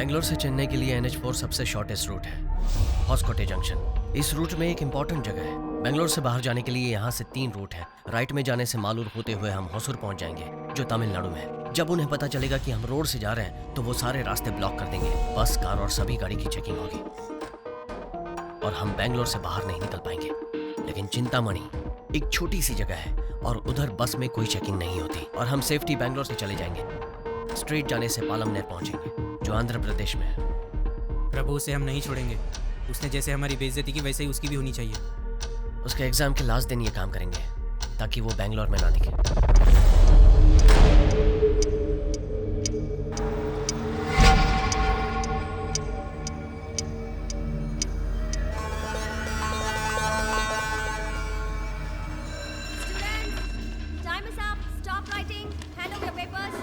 बेंगलोर से चेन्नई के लिए NH4 सबसे शॉर्टेस्ट रूट है, हॉस्कोटे जंक्शन। इस रूट में एक इम्पॉर्टेंट जगह है। बेंगलोर से बाहर जाने के लिए यहाँ से 3 रूट है। राइट में जाने से मालूर होते हुए हम होसुर पहुँच जाएंगे, जो तमिलनाडु में है। जब उन्हें पता चलेगा कि हम रोड से जा रहे हैं तो वो सारे रास्ते ब्लॉक कर देंगे। बस, कार और सभी गाड़ी की चेकिंग होगी और हम बेंगलोर से बाहर नहीं निकल पाएंगे। लेकिन चिंतामणि एक छोटी सी जगह है और उधर बस में कोई चेकिंग नहीं होती और हम सेफ्टी बेंगलोर से चले जाएंगे। स्ट्रेट जाने से पालमनेर पहुंचेंगे, जो आंध्र प्रदेश में है। प्रभु, उसे हम नहीं छोड़ेंगे। उसने जैसे हमारी बेइज्जती की वैसे ही उसकी भी होनी चाहिए। उसके एग्जाम के लास्ट दिन ये काम करेंगे ताकि वो बेंगलोर में ना दिखे। Time is up. Stop writing. Hand over your papers.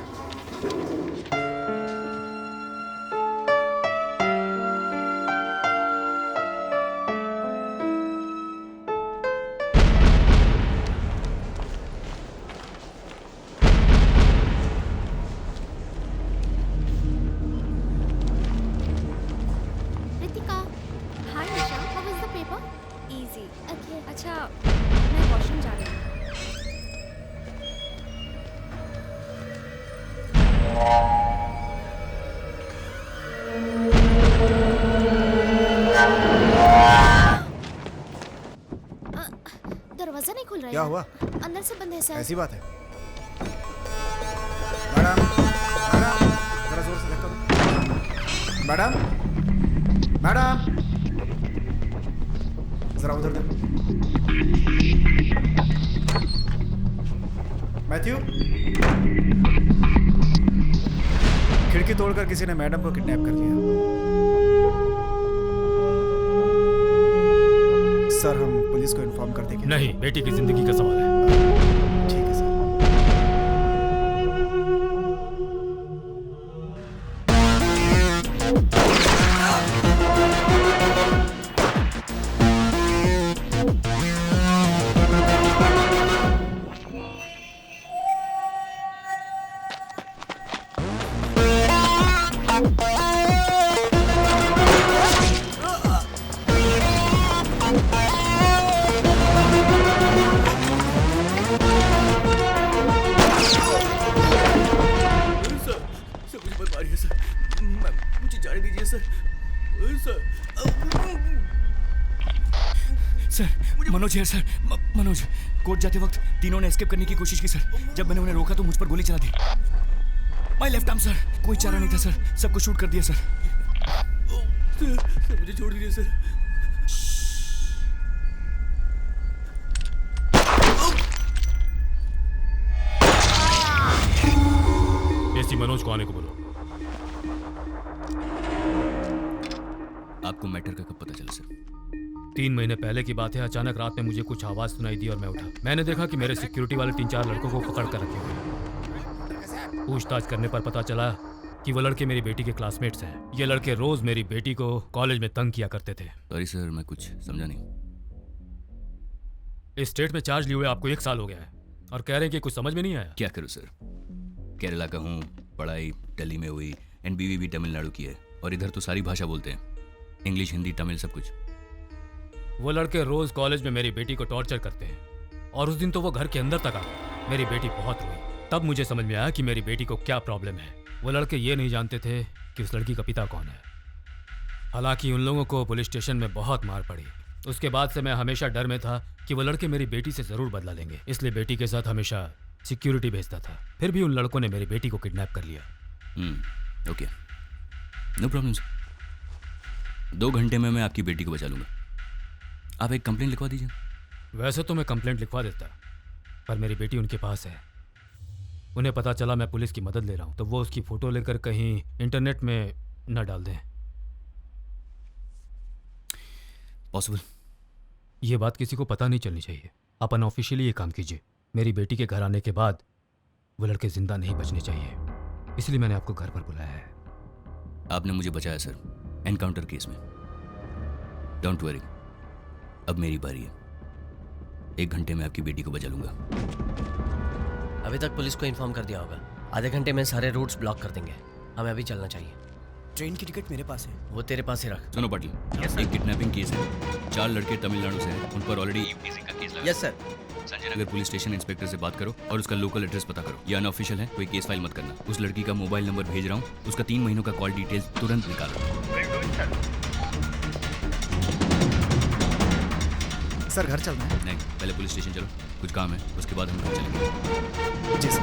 Ritika, hi Nisha. How was the paper? Easy. Okay. अच्छा, मैं वॉशरूम जा रही हूँ। दरवाजा नहीं खुल रहा है। क्या हुआ? अंदर से बंद है सर। ऐसी बात है। मैडम, मैडम, जरा जोर से धक्का दो। मैडम, मैडम, जरा उधर देखो। मैथ्यू, खिड़की तोड़कर किसी ने मैडम को किडनैप कर लिया। सर, हम पुलिस को इन्फॉर्म कर देंगे। नहीं, बेटी की जिंदगी का सवाल है। ठीक है सर। सर, मनोज है सर। मनोज, कोर्ट जाते वक्त तीनों ने एस्केप करने की कोशिश की सर। जब मैंने उन्हें रोका तो मुझ पर गोली चला दी। My left arm sir. कोई चारा नहीं था सर, सबको शूट कर दिया सर। सर, मुझे छोड़ दीजिए सर। एसी मनोज को आने को बोलो। आपको मैटर का कब पता चला सर? 3 महीने पहले की बात है। अचानक रात में मुझे कुछ आवाज सुनाई दी और मैं उठा। मैंने देखा कि मेरे सिक्योरिटी वाले 3-4 लड़कों को पकड़ कर रखे हुए। पूछताछ करने पर पता चला कि वो लड़के मेरी बेटी के क्लासमेट्स हैं। ये लड़के रोज मेरी बेटी को कॉलेज में तंग किया करते थे। सॉरी सर, मैं कुछ समझा नहीं। इस स्टेट में चार्ज लिए हुए आपको 1 साल हो गया है और कह रहे हैं कि कुछ समझ में नहीं आया। क्या करूँ सर, केरला का हूँ, पढ़ाई दिल्ली में हुई, एंड बीवी भी तमिलनाडु की है, और इधर तो सारी भाषा बोलते हैं, इंग्लिश, हिंदी, तमिल, सब कुछ। वो लड़के रोज कॉलेज में मेरी बेटी को टॉर्चर करते हैं और उस दिन तो वो घर के अंदर तक आ गए। मेरी बेटी बहुत रोई। तब मुझे समझ में आया कि मेरी बेटी को क्या प्रॉब्लम है। वो लड़के ये नहीं जानते थे कि उस लड़की का पिता कौन है। हालांकि उन लोगों को पुलिस स्टेशन में बहुत मार पड़ी। उसके बाद से मैं हमेशा डर में था कि वो लड़के मेरी बेटी से जरूर बदला लेंगे, इसलिए बेटी के साथ हमेशा सिक्योरिटी भेजता था। फिर भी उन लड़कों ने मेरी बेटी को किडनैप कर लिया। Okay, no problem sir. 2 घंटे में मैं आपकी बेटी को बचा लूंगा। आप एक कंप्लेंट लिखवा दीजिए। वैसे तो मैं कंप्लेंट लिखवा देता, पर मेरी बेटी उनके पास है। उन्हें पता चला मैं पुलिस की मदद ले रहा हूं तो वो उसकी फोटो लेकर कहीं इंटरनेट में न डाल दें। पॉसिबल? ये बात किसी को पता नहीं चलनी चाहिए। आप अनऑफिशियली ये काम कीजिए। मेरी बेटी के घर आने के बाद वो लड़के जिंदा नहीं बचने चाहिए, इसलिए मैंने आपको घर पर बुलाया है। आपने मुझे बचाया सर, एनकाउंटर केस में। डोंट वरी, अब मेरी बारी है। 1 घंटे में आपकी बेटी को बचा लूंगा। अभी तक पुलिस को इन्फॉर्म कर दिया होगा। आधे घंटे में सारे रूट्स ब्लॉक कर देंगे। हमें अभी चलना चाहिए। ट्रेन की टिकट मेरे पास है। वो तेरे पास ही रख। सुनो पाटिल, एक किडनैपिंग केस है, 4 लड़के तमिलनाडु से हैं, उन पर ऑलरेडी ईपीसी का केस लगा। Yes sir. Sanjay Nagar police station inspector से बात करो और उसका लोकल एड्रेस पता करो। ये अनऑफिशियल है, कोई केस फाइल मत करना। उस लड़की का मोबाइल नंबर भेज रहा हूँ, उसका 3 महीनों का कॉल डिटेल्स तुरंत निकालो। सर घर चलना है? नहीं, पहले पुलिस स्टेशन चलो, कुछ काम है, उसके बाद हम घर चलेंगे। जी सर।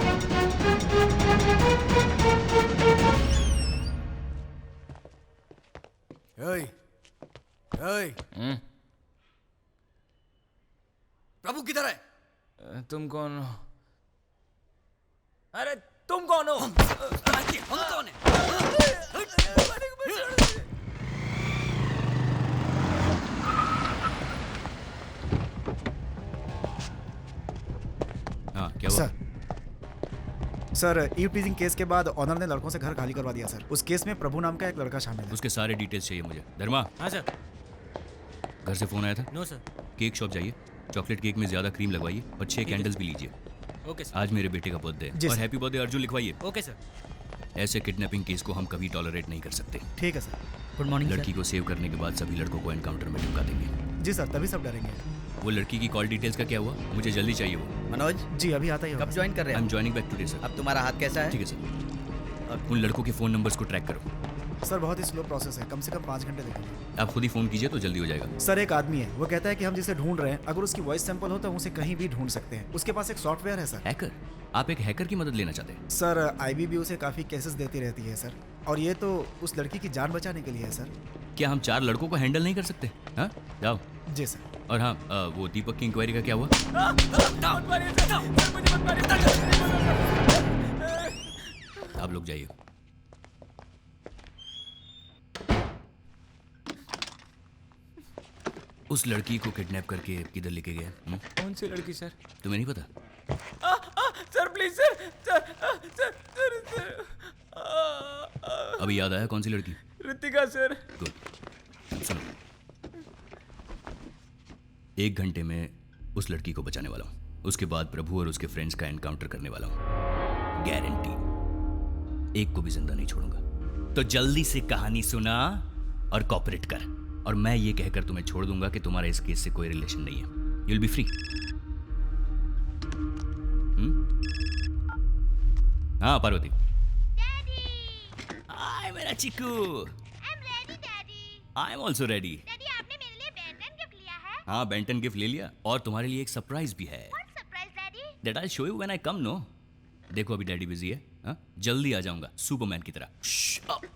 प्रभु किधर है? तुम कौन हो? अरे तुम कौन हो? हम कौन है? हाँ, क्या हुआ? सर ईव टीजिंग केस के बाद ऑनर ने लड़कों से घर खाली करवा दिया सर। उस केस में प्रभु नाम का एक लड़का शामिल है। उसके सारे डिटेल्स चाहिए मुझे। धर्मा, हाँ सर। घर से फोन आया था? No sir. केक शॉप जाइए, चॉकलेट केक में ज्यादा क्रीम लगवाइए और 6 कैंडल्स भी लीजिए। Okay sir. आज मेरे बेटे का बर्थडे जी है और सर। हैप्पी बर्थडे अर्जुन लिखवाइए। Okay sir. ऐसे किडनैपिंग केस को हम कभी टॉलरेट नहीं कर सकते। ठीक है सर। गुड मॉर्निंग लड़की को सेव करने के बाद सभी लड़कों को एनकाउंटर में चिपका देंगे। जी सर, तभी सब डरेंगे। वो लड़की की कॉल डिटेल्स का क्या हुआ? मुझे जल्दी चाहिए वो। मनोज, जी अभी आता ही होगा कब सर। ज्वाइन कर रहे आई एम हैं? Joining back today sir. अब तुम्हारा हाथ कैसा है? ठीक है सर। उन लड़कों के फ़ोन नंबर्स को ट्रैक करो। सर बहुत ही स्लो प्रोसेस है, कम से कम 5 घंटे लगेंगे। आप खुद ही फ़ोन कीजिए तो जल्दी हो जाएगा। सर एक आदमी है, वो कहता है कि हम जिसे ढूंढ रहे हैं अगर उसकी वॉइस सैंपल हो तो हम उसे कहीं भी ढूंढ सकते हैं। उसके पास एक सॉफ्टवेयर है सर। हैकर? आप एक हैकर की मदद लेना चाहते हैं? सर आईबीबी उसे काफ़ी केसेस देती रहती है सर, और ये तो उस लड़की की जान बचाने के लिए है सर। क्या हम 4 लड़कों को हैंडल नहीं कर सकते? हाँ, जाओ। जी सर। और हाँ, वो दीपक की इंक्वायरी का क्या हुआ? आप लोग जाइए। उस लड़की को किडनैप करके किधर लेके गए? कौन सी लड़की सर? तुम्हें नहीं पता? Sir please sir sir sir sir अभी याद आया कौन सी लड़की? ऋतिका सर। गुड। सुनो, 1 घंटे में उस लड़की को बचाने वाला हूँ। उसके बाद प्रभु और उसके फ्रेंड्स का एनकाउंटर करने वाला हूँ, गारंटी। एक को भी जिंदा नहीं छोड़ूंगा। तो जल्दी से कहानी सुना और कॉपरेट कर, और मैं ये कहकर तुम्हें छोड़ दूंगा कि तुम्हारा इस केस से कोई रिलेशन नहीं है। You will be free. हाँ पार्वती। हाय मेरा chikoo. I am also ready. आपने मेरे लिए बेंटन गिफ्ट लिया है? हाँ, बेंटन गिफ्ट ले लिया, और तुम्हारे लिए एक सरप्राइज भी है। What surprise, Daddy? That I show you when I come. No, देखो अभी डैडी बिजी है। हाँ, जल्दी आ जाऊंगा सुपरमैन की तरह।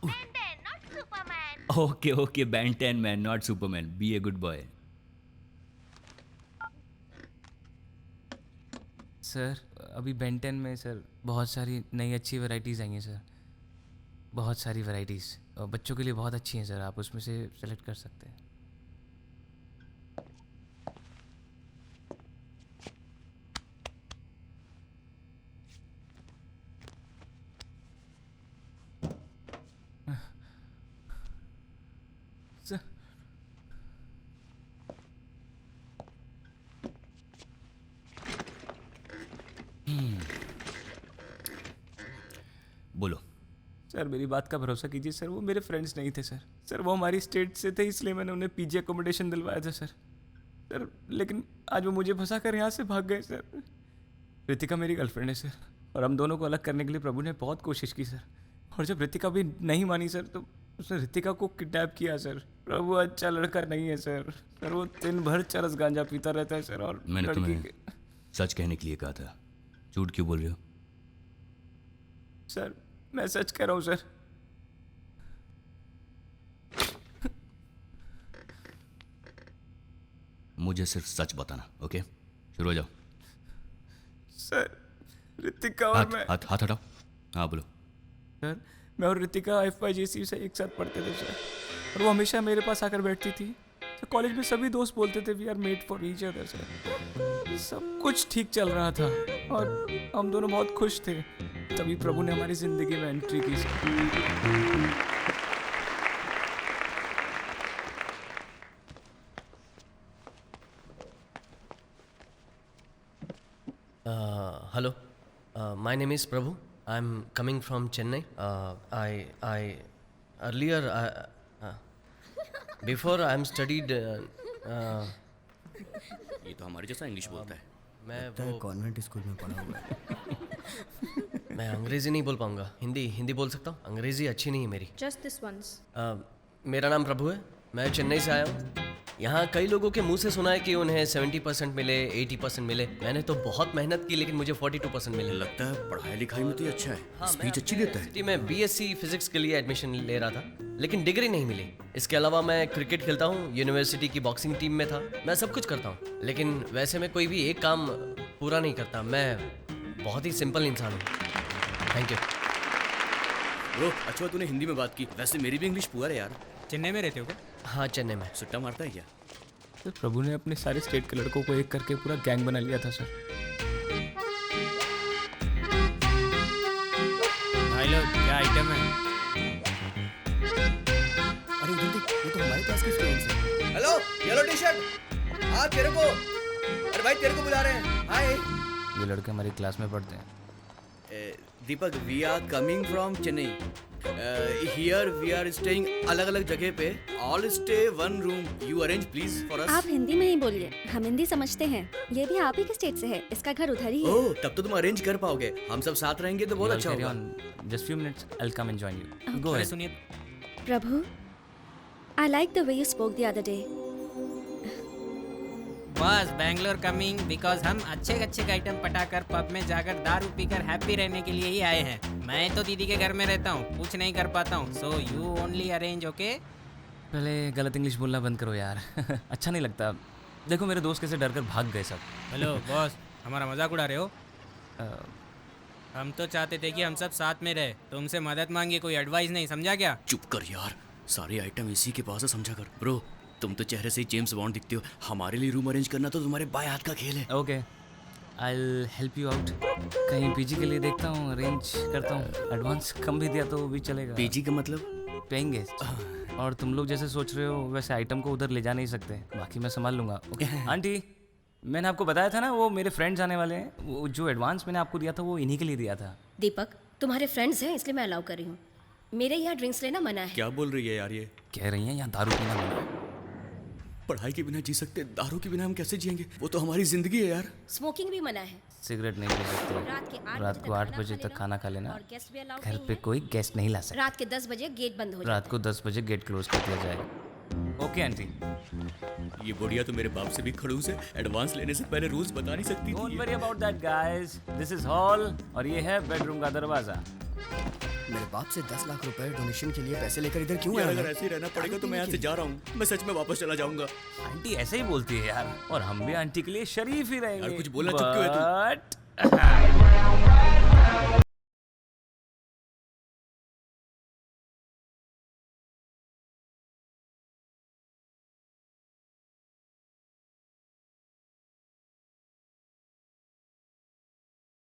Benton, not Superman. Okay okay, Benton man not superman. Be a good boy. Sir अभी बेंटन में सर बहुत सारी नई अच्छी वैरायटीज़ आई हैं सर, बहुत सारी वैरायटीज़, और बच्चों के लिए बहुत अच्छी हैं सर। आप उसमें से सेलेक्ट कर सकते हैं। सर बोलो। सर मेरी बात का भरोसा कीजिए सर, वो मेरे फ्रेंड्स नहीं थे सर। सर वो हमारी स्टेट से थे, इसलिए मैंने उन्हें पीजी अकोमोडेशन दिलवाया था सर। सर लेकिन आज वो मुझे फंसा कर यहाँ से भाग गए सर। ऋतिका मेरी गर्लफ्रेंड है सर, और हम दोनों को अलग करने के लिए प्रभु ने बहुत कोशिश की सर। और जब ऋतिका भी नहीं मानी सर, तो उसने ऋतिका को किडनैप किया सर। प्रभु अच्छा लड़का नहीं है सर। सर वो दिन भर चरस गांजा पीता रहता है सर। और मैंने लड़की तुम्हें के- सच कहने के लिए कहा था, झूठ क्यों बोल रहे हो? सर मैं सच कह रहा हूँ सर। मुझे सिर्फ सच बताना, ओके? शुरू हो जाओ। सर ऋतिका और हाथ मैं हाथ हाथ हटाओ। हाँ बोलो। सर मैं और ऋतिका FYJC से एक साथ पढ़ते थे सर, और वो हमेशा मेरे पास आकर बैठती थी। सर कॉलेज में सभी दोस्त बोलते थे we are made for each other sir. सब कुछ ठीक चल रहा था और हम दोनों बहुत खुश थे। तभी प्रभु ने हमारी जिंदगी में एंट्री की sir. Hello, my name is Prabhu. I'm coming from Chennai. I earlier, before I'm studied. ये तो हमारे जैसा इंग्लिश बोलता है। मैं कॉन्वेंट स्कूल में पढ़ा हुआ है। मैं अंग्रेजी नहीं बोल पाऊंगा, हिंदी बोल सकता हूँ। अंग्रेजी अच्छी नहीं है मेरी। Just this once. मेरा नाम प्रभु है, मैं चेन्नई से आया हूँ। यहाँ कई लोगों के मुंह से सुना है कि उन्हें 70% मिले, 80% मिले। मैंने तो बहुत मेहनत की लेकिन मुझे 42% मिले। लगता है पढ़ाई लिखाई में तो ये अच्छा है, हाँ, स्पीच अच्छी देता है। सिटी में बीएससी फिजिक्स के लिए एडमिशन ले रहा था लेकिन डिग्री नहीं मिली। इसके अलावा मैं क्रिकेट खेलता हूँ, यूनिवर्सिटी की बॉक्सिंग टीम में था। मैं सब कुछ करता हूँ लेकिन वैसे मैं कोई भी एक काम पूरा नहीं करता। मैं बहुत ही सिंपल इंसान हूँ। Thank you. ब्रो, अच्छा तूने हिंदी में बात की। वैसे मेरी भी इंग्लिश पुअर है यार। चेन्नई में रहते हो क्या? हाँ, चेन्नई में। सुट्टा मारता है क्या? सर प्रभु ने अपने सारे स्टेट के लड़कों को एक करके पूरा गैंग बना लिया था सर। भाई लोग क्या आइटम है? अरे जल्दी, ये तो हमारे क्लास के स्टूडेंट्स हैं। Hello, yellow T shirt. हाँ तेरे को, अरे भाई तेरे को बुला रहे हैं। हाय ये लड़के हमारी क्लास में पढ़ते हैं। Deepak, we are coming from Chennai. Here we are staying अलग अलग जगह पे। All stay one room. You arrange please for us. आप हिंदी में ही बोलिए, हम हिंदी समझते हैं। ये भी आप ही के स्टेट से है, इसका घर उधर ही है। ओह, तब तो तुम अरेंज कर पाओगे। हम सब साथ रहेंगे तो बहुत अच्छा होगा। Just few minutes, I will come and join you. Go ahead. सुनिए, प्रभु, I like the way you spoke the other day. बस बैंगलोर कमिंग बिकॉज हम अच्छे अच्छे आइटम पटाकर पब में जाकर दारू पीकर हैप्पी रहने के लिए ही आए हैं। मैं तो दीदी के घर में रहता हूँ, कुछ नहीं कर पाता हूँ। So you only arrange, okay? पहले गलत इंग्लिश बोलना बंद करो यार। अच्छा नहीं लगता। देखो मेरे दोस्त कैसे डर कर भाग गए सब। हेलो बॉस, हमारा मजाक उड़ा रहे हो? हम तो चाहते थे कि हम सब साथ में रहे, तुमसे मदद मांगिए, कोई एडवाइस नहीं, समझा क्या? चुप कर यार, सारे आइटम इसी के पास है, समझा कर। ब्रो, तुम तो चेहरे से ही जेम्स बॉन्ड दिखते हो। हमारे लिए रूम अरेंज करना तो तुम्हारे बाएं हाथ का खेल है। Okay, I will help you out. कहीं पीजी के लिए देखता हूँ, अरेंज करता हूँ। एडवांस कम भी दिया तो भी चलेगा। पीजी का मतलब? Paying guest. और तुम लोग जैसे सोच रहे हो वैसे आइटम को उधर ले जा नहीं सकते, बाकी मैं संभाल लूँगा। ओके आंटी, मैंने आपको बताया था ना वो मेरे फ्रेंड्स आने वाले हैं। वो जो एडवांस मैंने आपको दिया था वो इन्हीं के लिए दिया था। दीपक, तुम्हारे फ्रेंड्स हैं इसलिए मैं अलाउ कर रही हूँ। मेरे यहाँ ड्रिंक्स लेना मना है। क्या बोल रही है यार ये? कह रही हैं यहाँ दारू पीना मना है। पढ़ाई के बिना जी सकते, दारू के बिना हम कैसे जिएंगे? वो तो हमारी जिंदगी है यार। स्मोकिंग भी मना है। सिगरेट नहीं पी सकते। रात को 8 बजे तक खाना खा लेना। और गेस्ट भी अलाउड घर नहीं पे है। कोई गेस्ट नहीं ला सकता। रात के 10 बजे गेट बंद हो जाता रात को 10 बजे गेट क्लोज कर दिया जाएगा। Okay aunty. ये बुढ़िया तो मेरे बाप से भी खड़ूस है। एडवांस लेने से पहले रूल्स बता नहीं सकती डोंट थी। Worry about that guys, this is hall और ये है बेडरूम का दरवाजा। मेरे बाप से 10 लाख रुपए डोनेशन के लिए पैसे लेकर इधर क्यों यार आया? अगर ऐसे ही रहना पड़ेगा तो मैं यहाँ से जा रहा हूँ। मैं सच में वापस चला जाऊंगा। आंटी ऐसे ही बोलती है यार, और हम भी आंटी के लिए शरीफ ही रहेंगे। यार कुछ बोला, चुप क्यों है तू? But-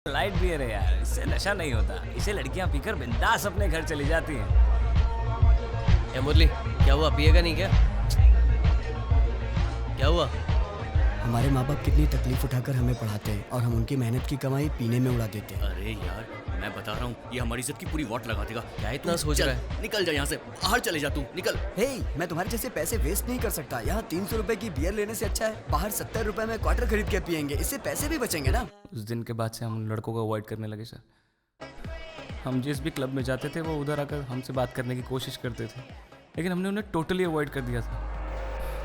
लाइट बियर है यार, इससे नशा नहीं होता। इसे लड़कियां पीकर बिंदास अपने घर चली जाती हैं। ए मुरली, क्या हुआ? पिएगा नहीं क्या? क्या हुआ? हमारे माँ बाप कितनी तकलीफ उठाकर हमें पढ़ाते हैं और हम उनकी मेहनत की कमाई पीने में उड़ा देते हैं। अरे यार, मैं बता रहा हूँ ये हमारी इज्जत की पूरी वाट लगा देगा। क्या इतना सोच चल, रहा है? निकल जा यहाँ से, बाहर चले जा तू, निकल। हे, मैं तुम्हारे जैसे पैसे वेस्ट नहीं कर सकता। यहाँ 300 रुपए की बियर लेने से अच्छा है बाहर 70 रुपए में क्वार्टर खरीद के पियेंगे, इससे पैसे भी बचेंगे ना। उस दिन के बाद से हम उन लड़कों को अवॉइड करने लगे सर। हम जिस भी क्लब में जाते थे वो उधर आकर हमसे बात करने की कोशिश करते थे, लेकिन हमने उन्हें टोटली अवॉइड कर दिया था।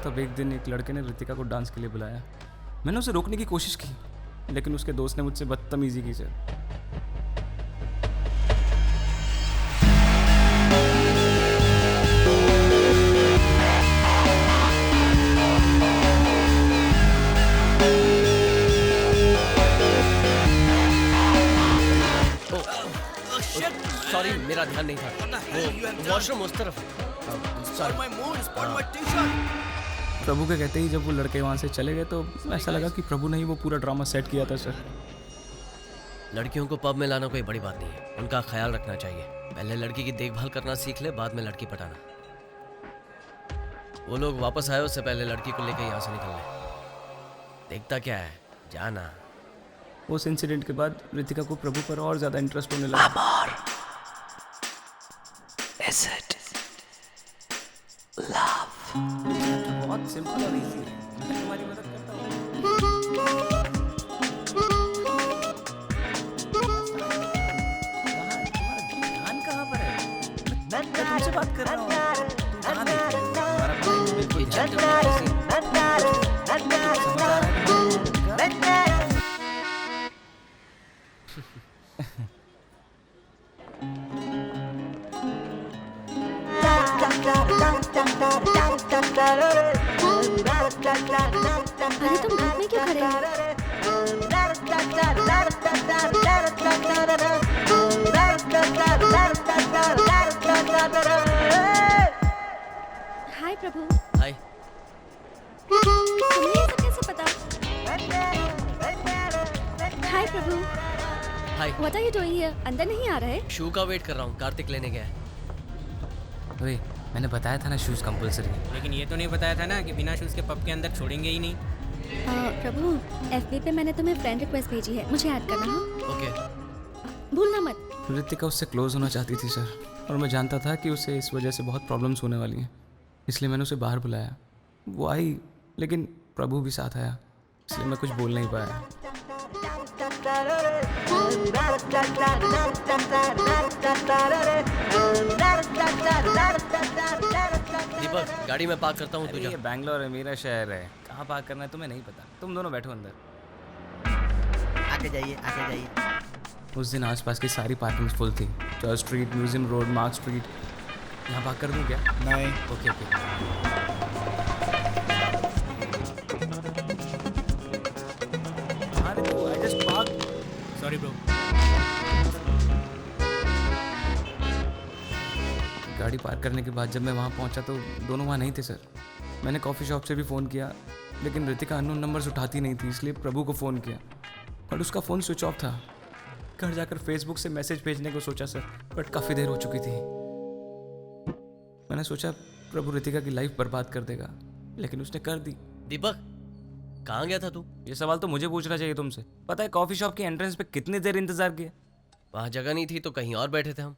तब एक दिन एक लड़के ने रितिका को डांस के लिए बुलाया। मैंने उसे रोकने की कोशिश की, लेकिन उसके दोस्त ने मुझसे बदतमीजी की सर। सॉरी, मेरा ध्यान नहीं था। वो वॉशरूम उस तरफ है। प्रभु के कहते ही जब वो लड़के वहाँ से चले गए तो ऐसा लगा कि प्रभु ने ही वो पूरा ड्रामा सेट किया था सर। लड़कियों को पब में लाना कोई बड़ी बात नहीं है, उनका ख्याल रखना चाहिए। पहले लड़की की देखभाल करना सीख ले, बाद में लड़की पटाना। वो लोग वापस आए उससे पहले लड़की को लेकर यहाँ से निकल ले। देखता क्या है, जाना। उस इंसिडेंट के बाद रितिका को प्रभु पर और ज़्यादा इंटरेस्ट होने लगा। बहुत सिंपल और इजी है, मैं तुम्हारी मदद करता हूँ। ध्यान कहाँ पर है? मैं तुमसे बात कर रहा हूँ। तुम कहाँ देख रहे हो? तुम्हारा mind बिल्कुल चल रहा है ऐसे। समझ आ रहा है तुम्हें? अरे तुम धूप में क्यों खड़े हो? हाय प्रभु, हाय। तुम्हें ये सब कैसे पता? Hi Prabhu, hi. What are you doing here? अंदर नहीं आ रहे? शू का वेट कर रहा हूँ, कार्तिक लेने गया है। ओए, मैंने बताया था ना शूज कंपलसरी है। लेकिन ये तो नहीं बताया था ना कि बिना शूज़ के पब के अंदर छोड़ेंगे ही नहीं। प्रभु, FB पे मैंने तुम्हें फ्रेंड रिक्वेस्ट भेजी है, मुझे ऐड करना हाँ? ओके। भूलना मत। ऋतिका उससे क्लोज होना चाहती थी सर, और मैं जानता था कि उसे इस वजह से बहुत प्रॉब्लम्स होने वाली हैं, इसलिए मैंने उसे बाहर बुलाया। वो आई, लेकिन प्रभु भी साथ आया, इसलिए मैं कुछ बोल नहीं पाया। दीपक, गाड़ी में पार्क करता हूँ, तू अरे जा। ये बैंगलोर है, मेरा शहर है, कहाँ पार्क करना है तुम्हें नहीं पता। तुम दोनों बैठो अंदर। आगे जाइए, आगे जाइए। उस दिन आसपास की सारी पार्किंग्स फुल थी। Church street, museum road, mark street. यहाँ पार्क कर दूँ क्या? नहीं। Okay okay. अरे तो I just park. Sorry bro. गाड़ी पार्क करने के बाद जब मैं वहाँ पहुँचा तो दोनों वहाँ नहीं थे सर। मैंने कॉफ़ी शॉप से भी फ़ोन किया, लेकिन ऋतिका अननोन नंबर्स उठाती नहीं थी, इसलिए प्रभु को फ़ोन किया, बट उसका फ़ोन स्विच ऑफ था। घर जाकर फेसबुक से मैसेज भेजने को सोचा सर, बट काफ़ी देर हो चुकी थी। मैंने सोचा प्रभु ऋतिका की लाइफ बर्बाद कर देगा, लेकिन उसने कर दी। दीपक, कहाँ गया था तू? ये सवाल तो मुझे पूछना चाहिए तुमसे। पता है कॉफ़ी शॉप की एंट्रेंस पे कितनी देर इंतज़ार किया? वहाँ जगह नहीं थी तो कहीं और बैठे थे हम।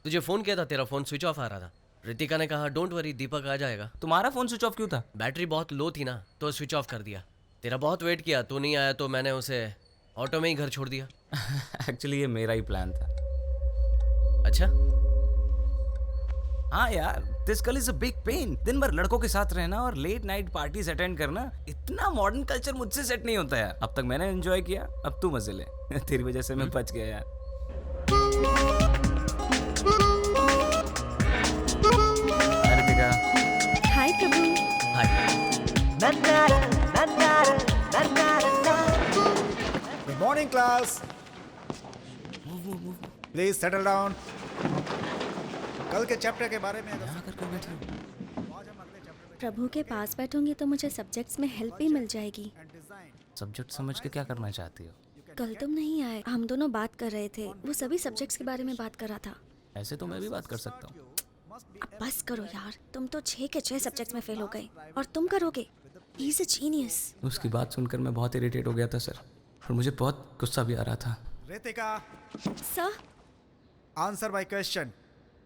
तुझे फोन किया था, तेरा फोन स्विच ऑफ आ रहा था। रितिका ने कहा डोंट वरी, दीपक आ जाएगा। तुम्हारा फ़ोन स्विच ऑफ क्यों था? बैटरी बहुत लो थी ना, तो स्विच ऑफ कर दिया। तेरा बहुत वेट किया, तू नहीं आया तो मैंने उसे ऑटो में ही घर छोड़ दिया। एक्चुअली ये मेरा ही प्लान था। अच्छा, हाँ यार, this girl is a big pain. दिन भर लड़कों के साथ रहना और लेट नाइट पार्टीज अटेंड करना, इतना मॉडर्न कल्चर मुझसे सेट नहीं होता यार। अब तक मैंने एंजॉय किया, अब तू मजे ले। तेरी वजह से मैं बच गया यार। रितिका, हाय प्रभु। हाय। Good morning, class. Please settle down. कल के चैप्टर के बारे में यहाँ करके बैठी हो। प्रभु के पास बैठूंगी तो मुझे सब्जेक्ट्स में हेल्प भी मिल जाएगी। सब्जेक्ट समझ के क्या करना चाहती हो? कल तुम नहीं आए, हम दोनों बात कर रहे थे, वो सभी सब्जेक्ट्स के बारे में बात कर रहा था। ऐसे तो मैं भी बात कर सकता हूँ। अब बस करो यार, तुम तो 6 के 6 सब्जेक्ट्स में फेल हो गए और तुम करोगे। He is a genius. उसकी बात सुनकर मैं बहुत इरिटेट हो गया था सर, और मुझे बहुत गुस्सा भी आ रहा था। Ritika, sir. answer my question.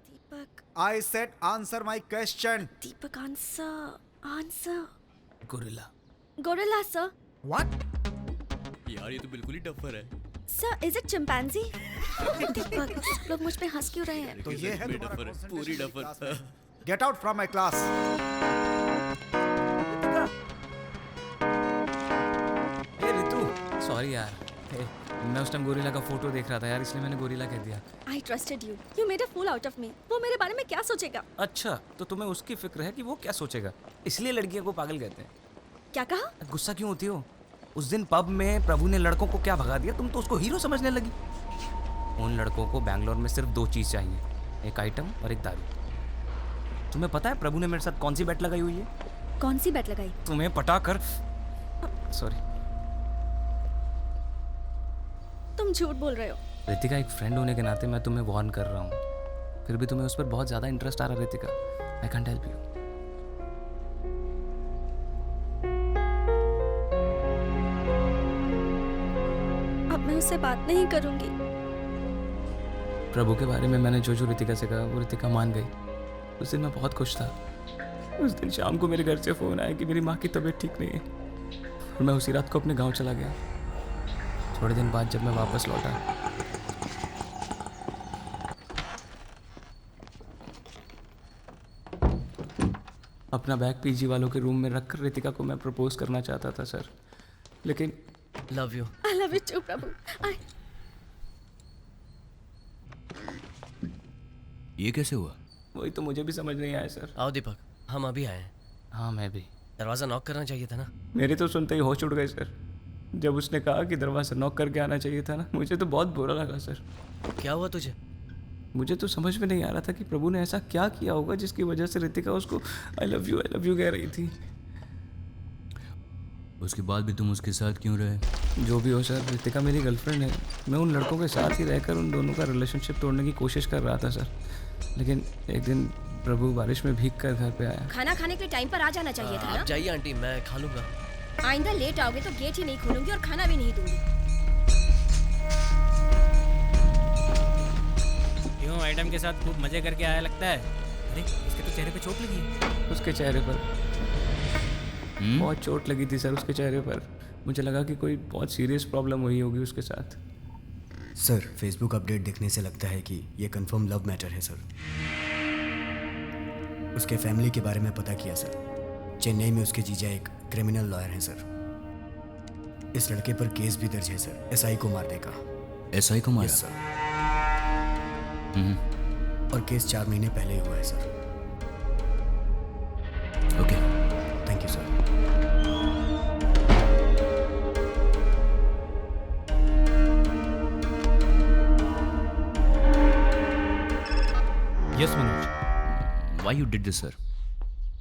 Deepak. I said answer my question. Deepak answer. Gorilla. Gorilla sir. What? यार ये तो बिल्कुल ही डफर है। Sir is it chimpanzee? Deepak, सब लोग मुझ पे हंस क्यों रहे हैं? तो ये है तुम्हारा डफर है, concentration पूरी की डफर। class में। Get out from my class. A Ritu, sorry यार। मैं उस टाइम गोरिल्ला का फोटो देख रहा था यार, इसलिए मैंने गोरिल्ला कह दिया। I trusted you, you made a fool out of me. वो मेरे बारे में क्या सोचेगा? अच्छा, तो तुम्हें उसकी फिक्र है कि वो क्या सोचेगा, इसलिए लड़कियों को पागल कहते हैं। क्या कहा? गुस्सा क्यों होती हो? उस दिन पब में प्रभु ने लड़कों को क्या भगा दिया, तुम तो उसको हीरो समझने लगी। उन लड़कों को बैंगलोर में सिर्फ 2 चीज़ चाहिए, एक आइटम और एक दारू। तुम्हें पता है प्रभु ने मेरे साथ कौन सी बेट लगाई हुई है? कौन सी बेट लगाई? तुम्हें पटा कर। सॉरी। तुम झूठ बोल रहे हो। रितिका, एक फ्रेंड होने के नाते मैं तुम्हें वार्न कर रहा हूँ, फिर भी तुम्हें उस पर बहुत ज़्यादा इंटरेस्ट आ रहा है Ritika. I can't help you. अब मैं उससे बात नहीं करूंगी। प्रभु के बारे में मैंने जो रितिका से कहा वो रितिका मान गई। उस दिन मैं बहुत खुश था, उस दिन शाम को मेरे घर से फ़ोन आया कि मेरी माँ की तबीयत ठीक नहीं है और मैं उसी रात को अपने गांव चला गया। थोड़े दिन बाद जब मैं वापस लौटा अपना बैग पीजी वालों के रूम में रखकर रितिका को मैं प्रपोज करना चाहता था सर, लेकिन love you. I love you too Prabhu. ये कैसे हुआ? वही तो मुझे भी समझ नहीं आया सर। आओ दीपक, हम अभी आए हैं। हाँ मैं भी। दरवाज़ा नॉक करना चाहिए था ना। मेरे तो सुनते ही होश उड़ गए सर। जब उसने कहा कि दरवाज़ा नॉक करके आना चाहिए था ना, मुझे तो बहुत बुरा लगा सर। क्या हुआ तुझे? मुझे तो समझ में नहीं आ रहा था कि प्रभु ने ऐसा क्या किया होगा जिसकी वजह से रितिका उसको आई लव यू कह रही थी। उसके बाद भी तुम उसके साथ क्यों रहे? जो भी हो सर, रितिका मेरी गर्लफ्रेंड है। मैं उन लड़कों के साथ ही रहकर उन दोनों का रिलेशनशिप तोड़ने की कोशिश कर रहा था सर, लेकिन एक दिन प्रभु बारिश में भीग कर घर पे आया। खाना खाने के टाइम पर आ जाना चाहिए था आप ना। जाइए आंटी, मैं खा लूँगा। आइंदा लेट आओगे तो गेट ही नहीं खोलूंगी और खाना भी नहीं दूंगी। क्यों आइटम के साथ खूब मजे करके आया लगता है? अरे इसके तो चेहरे पे चोट लगी है। उसके चेहरे पर बहुत चोट लगी थी सर। उसके चेहरे पर मुझे लगा कि कोई बहुत सीरियस प्रॉब्लम हुई होगी उसके साथ। सर, फेसबुक अपडेट देखने से लगता है कि ये कंफर्म लव मैटर है सर। उसके फैमिली के बारे में पता किया सर। चेन्नई में उसके जीजा एक क्रिमिनल लॉयर हैं सर। इस लड़के पर केस भी दर्ज है सर, एसआई को मारने का। एसआई को मारा? Yes sir. और केस 4 महीने पहले ही हुआ है sir. Okay, thank you sir. Yes Manoj. Why you did this sir?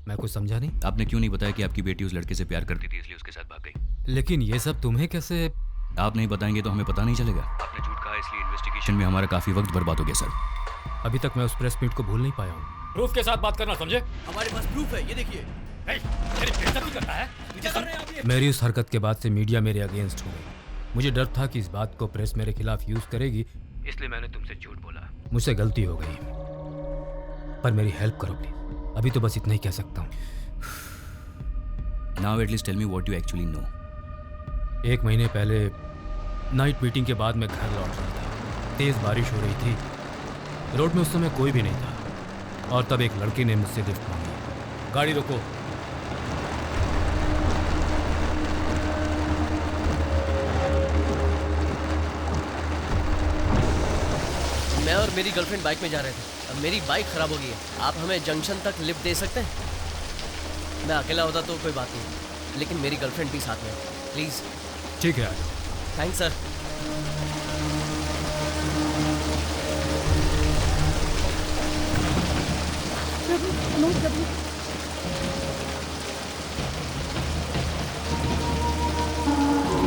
मैं कुछ समझा नहीं। आपने क्यों नहीं बताया कि आपकी बेटी उस लड़के से प्यार करती थी इसलिए उसके साथ भाग गई? लेकिन ये सब तुम्हें कैसे? आप नहीं बताएंगे तो हमें पता नहीं चलेगा। आपने झूठ कहा इसलिए इन्वेस्टिगेशन में हमारा काफी वक्त बर्बाद हो गया सर। अभी तक मैं उस प्रेस मीट को भूल नहीं पाया हूँ। प्रूफ के साथ बात करना, समझे? हमारे पास प्रूफ है, ये देखिए। मेरी उस हरकत के बाद से मीडिया मेरे अगेंस्ट हो गई। मुझे डर था कि इस बात को प्रेस मेरे खिलाफ यूज करेगी, इसलिए मैंने तुमसे झूठ बोला। मुझसे गलती हो गई, पर मेरी हेल्प करो प्लीज। अभी तो बस इतना ही कह सकता हूँ। Now at least tell me what you actually know. 1 महीने पहले नाइट मीटिंग के बाद मैं घर लौट रहा था। तेज बारिश हो रही थी। रोड में उस समय कोई भी नहीं था और तब एक लड़की ने मुझसे लिफ्ट मांगी। गाड़ी रोको। मैं और मेरी गर्लफ्रेंड बाइक में जा रहे थे। अब मेरी बाइक खराब हो गई है। आप हमें जंक्शन तक लिफ्ट दे सकते हैं? मैं अकेला होता तो कोई बात नहीं, लेकिन मेरी गर्लफ्रेंड भी साथ में, प्लीज़। ठीक है, आ जाओ। Thanks sir. Prabhu, no Prabhu.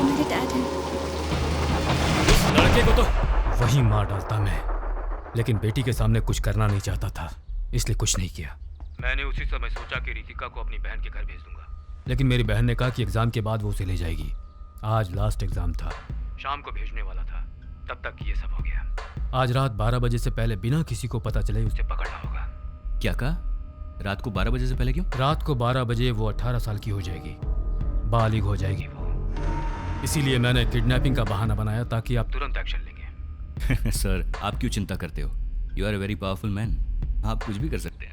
मेरे डैड हैं। उस लड़के को तो वही मार डालता मैं, लेकिन बेटी के सामने कुछ करना नहीं चाहता था, इसलिए कुछ नहीं किया। मैंने उसी समय सोचा कि रितिका को अपनी बहन के घर भेज दूंगा, लेकिन मेरी बहन ने कहा कि एग्जाम के बाद वो उसे ले जाएगी। आज लास्ट एग्जाम था, शाम को भेजने वाला था, तब तक ये सब हो गया। आज रात 12 बजे से पहले बिना किसी को पता चले उसे पकड़ना होगा। क्या कहा? रात को 12 बजे से पहले क्यों? रात को 12 बजे वो 18 साल की हो जाएगी, बालिग हो जाएगी वो। इसीलिए मैंने किडनैपिंग का बहाना बनाया ताकि आप तुरंत एक्शन लेंगे। सर, आप क्यों चिंता करते हो? You are a very powerful man. आप कुछ भी कर सकते हैं।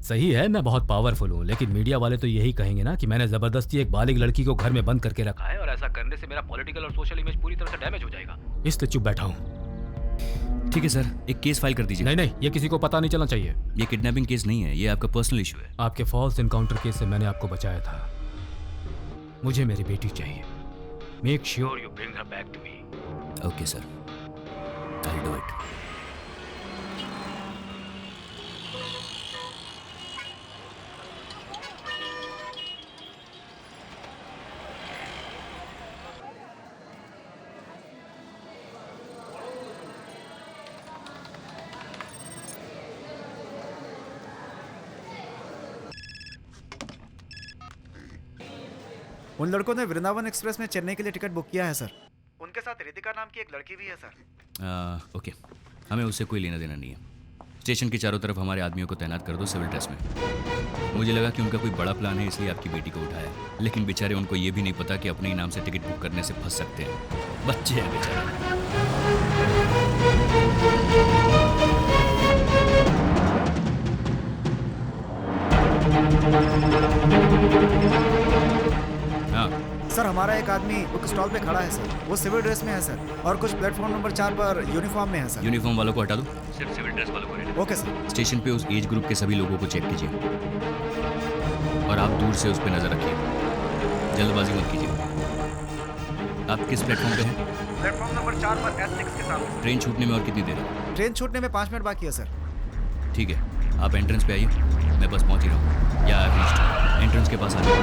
सही है, मैं बहुत पावरफुल हूँ, लेकिन मीडिया वाले तो यही कहेंगे ना कि मैंने जबरदस्ती एक बालिग लड़की को घर में बंद करके रखा है और ऐसा करने से मेरा पॉलिटिकल और सोशल इमेज पूरी तरह से डैमेज हो जाएगा, इसलिए चुप बैठा हूँ। ठीक है सर, एक केस फाइल कर दीजिए। नहीं नहीं, ये किसी को पता नहीं चलना चाहिए। ये किडनैपिंग केस नहीं है, ये आपका पर्सनल इशू है। आपके फॉल्स इनकाउंटर केस से मैंने आपको बचाया था। मुझे मेरी बेटी चाहिए। Make sure you bring her back to me. Okay sir, I do it. उन लड़कों ने वृंदावन एक्सप्रेस में चेन्नई के लिए टिकट बुक किया है सर। उनके साथ रितिका नाम की एक लड़की भी है सर। ओके, हमें उससे कोई लेना देना नहीं है। स्टेशन के चारों तरफ हमारे आदमियों को तैनात कर दो सिविल ड्रेस में। मुझे लगा कि उनका कोई बड़ा प्लान है इसलिए आपकी बेटी को उठाया, लेकिन बेचारे उनको ये भी नहीं पता कि अपने ही नाम से टिकट बुक करने से फंस सकते हैं। बच्चे हैं बेचारे। हाँ, सर हमारा एक आदमी बुक स्टॉल पे खड़ा है सर, वो सिविल ड्रेस में है सर, और कुछ प्लेटफॉर्म नंबर 4 पर यूनिफॉर्म में है सर। यूनिफॉर्म वालों को हटा दो, सिर्फ सिविल ड्रेस वालों को रहने दो। Okay sir. स्टेशन पे उस एज ग्रुप के सभी लोगों को चेक कीजिए और आप दूर से उस पर नजर रखिए, जल्दबाजी मत कीजिए। आप किस प्लेटफॉर्म पे हैं? प्लेटफॉर्म नंबर 4 पर S6 के सामने। ट्रेन छूटने में और कितनी देर है? ट्रेन छूटने में 5 मिनट बाकी है सर। ठीक है, आप एंट्रेंस पे आइए, मैं बस पहुंच ही रहा हूँ। या आप एंट्रेंस के पास आ जाइए।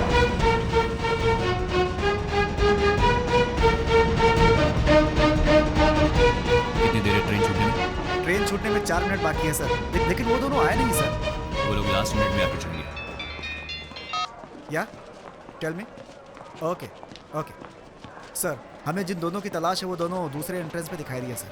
कितनी देर है ट्रेन छूटने में? ट्रेन छूटने में 4 मिनट बाकी है सर, लेकिन वो दोनों आए नहीं सर। वो लोग लास्ट मिनट में आके चढ़ेंगे। या tell me. Okay okay sir, हमें जिन दोनों की तलाश है वो दोनों दूसरे एंट्रेंस पे दिखाई दिए सर।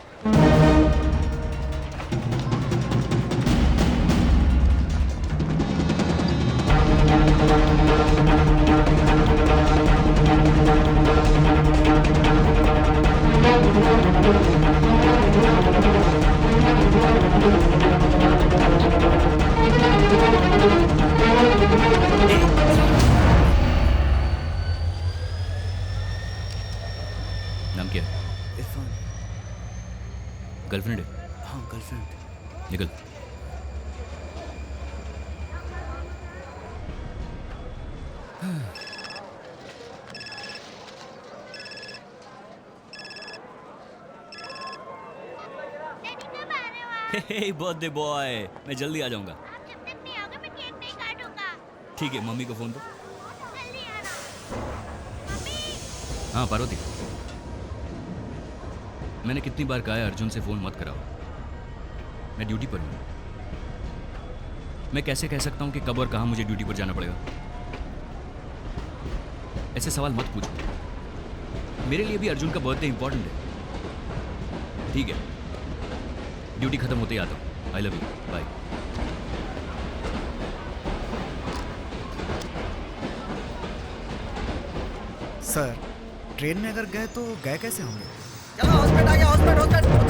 नाम क्या है? इरफान। गर्लफ्रेंड है? हाँ गर्लफ्रेंड। निकल। हे बर्थडे बॉय, मैं जल्दी आ जाऊंगा। ठीक है, मम्मी को फोन दो। हाँ पार्वती, मैंने कितनी बार कहा है अर्जुन से फोन मत कराओ, मैं ड्यूटी पर हूँ। मैं कैसे कह सकता हूँ कि कब और कहाँ मुझे ड्यूटी पर जाना पड़ेगा? ऐसे सवाल मत पूछो। मेरे लिए भी अर्जुन का बर्थडे इंपॉर्टेंट है। ठीक है, ड्यूटी खत्म होते ही आता हूँ। I love you, bye. Sir train में अगर गए तो गए कैसे होंगे? चलो हॉस्पिटल आ गया, हॉस्पिटल उतरो उतरो।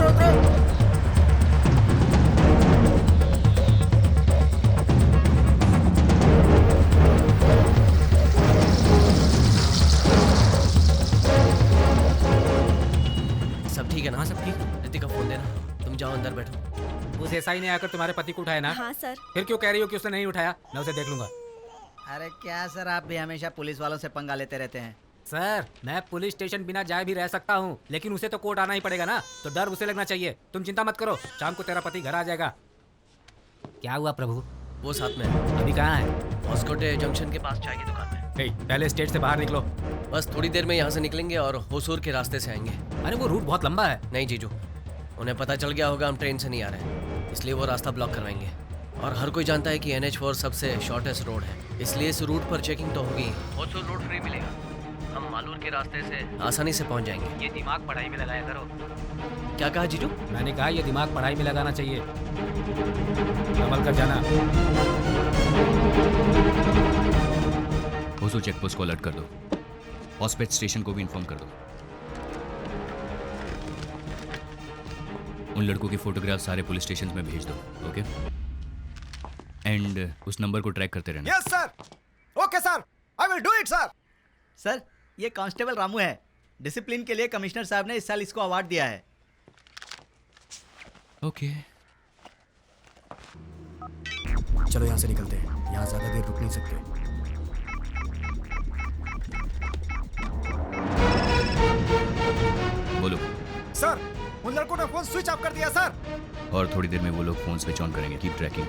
सब ठीक है ना? हाँ सब ठीक। रितिका फोन देना, तुम जाओ अंदर बैठो। उस एसआई ने आकर तुम्हारे पति को उठाया ना? हाँ सर। फिर क्यों कह रही हो कि उसने नहीं उठाया? मैं उसे देख लूंगा। अरे क्या सर, आप भी हमेशा पुलिस वालों से पंगा लेते रहते हैं। सर मैं पुलिस स्टेशन बिना जाए भी रह सकता हूँ, लेकिन उसे तो कोर्ट आना ही पड़ेगा ना, तो डर उसे लगना चाहिए। तुम चिंता मत करो, शाम को तेरा पति घर आ जाएगा। क्या हुआ प्रभु? वो साथ में है। अभी कहाँ है? हॉस्कोटे जंक्शन के पास चाय की दुकान में। पहले स्टेट से बाहर निकलो। बस थोड़ी देर में यहाँ से निकलेंगे और होसूर के रास्ते से आएंगे। अरे वो रूट बहुत लंबा है। नहीं जीजू, उन्हें पता चल गया होगा हम ट्रेन से नहीं आ रहे हैं, इसलिए वो रास्ता ब्लॉक करवाएंगे। और हर कोई जानता है कि NH4 सबसे शॉर्टेस्ट रोड है, इसलिए इस रूट पर चेकिंग तो होगी। होसूर रोड फ्री मिलेगा, हम मालूर के रास्ते से आसानी से पहुंच जाएंगे। ये दिमाग पढ़ाई में लगाया करो। क्या कहा जीजू? मैंने कहा ये दिमाग पढ़ाई में लगाना चाहिए। संभल कर जाना। होसूर चेक पोस्ट को अलर्ट कर दो, हॉस्पिटल स्टेशन को भी इन्फॉर्म कर दो। उन लड़कों के फोटोग्राफ सारे पुलिस स्टेशन में भेज दो, ओके? एंड उस नंबर को ट्रैक करते रहना। Yes sir. Okay sir, I will do it sir. Sir ये कांस्टेबल रामू है, डिसिप्लिन के लिए कमिश्नर साहब ने इस साल इसको अवार्ड दिया है। ओके। चलो यहाँ से निकलते हैं, यहाँ ज्यादा देर रुक नहीं सकते। बोलो। सर उन लड़कों ने फोन स्विच ऑफ कर दिया सर। और थोड़ी देर में वो लोग फोन स्विच ऑन करेंगे। Keep trekking.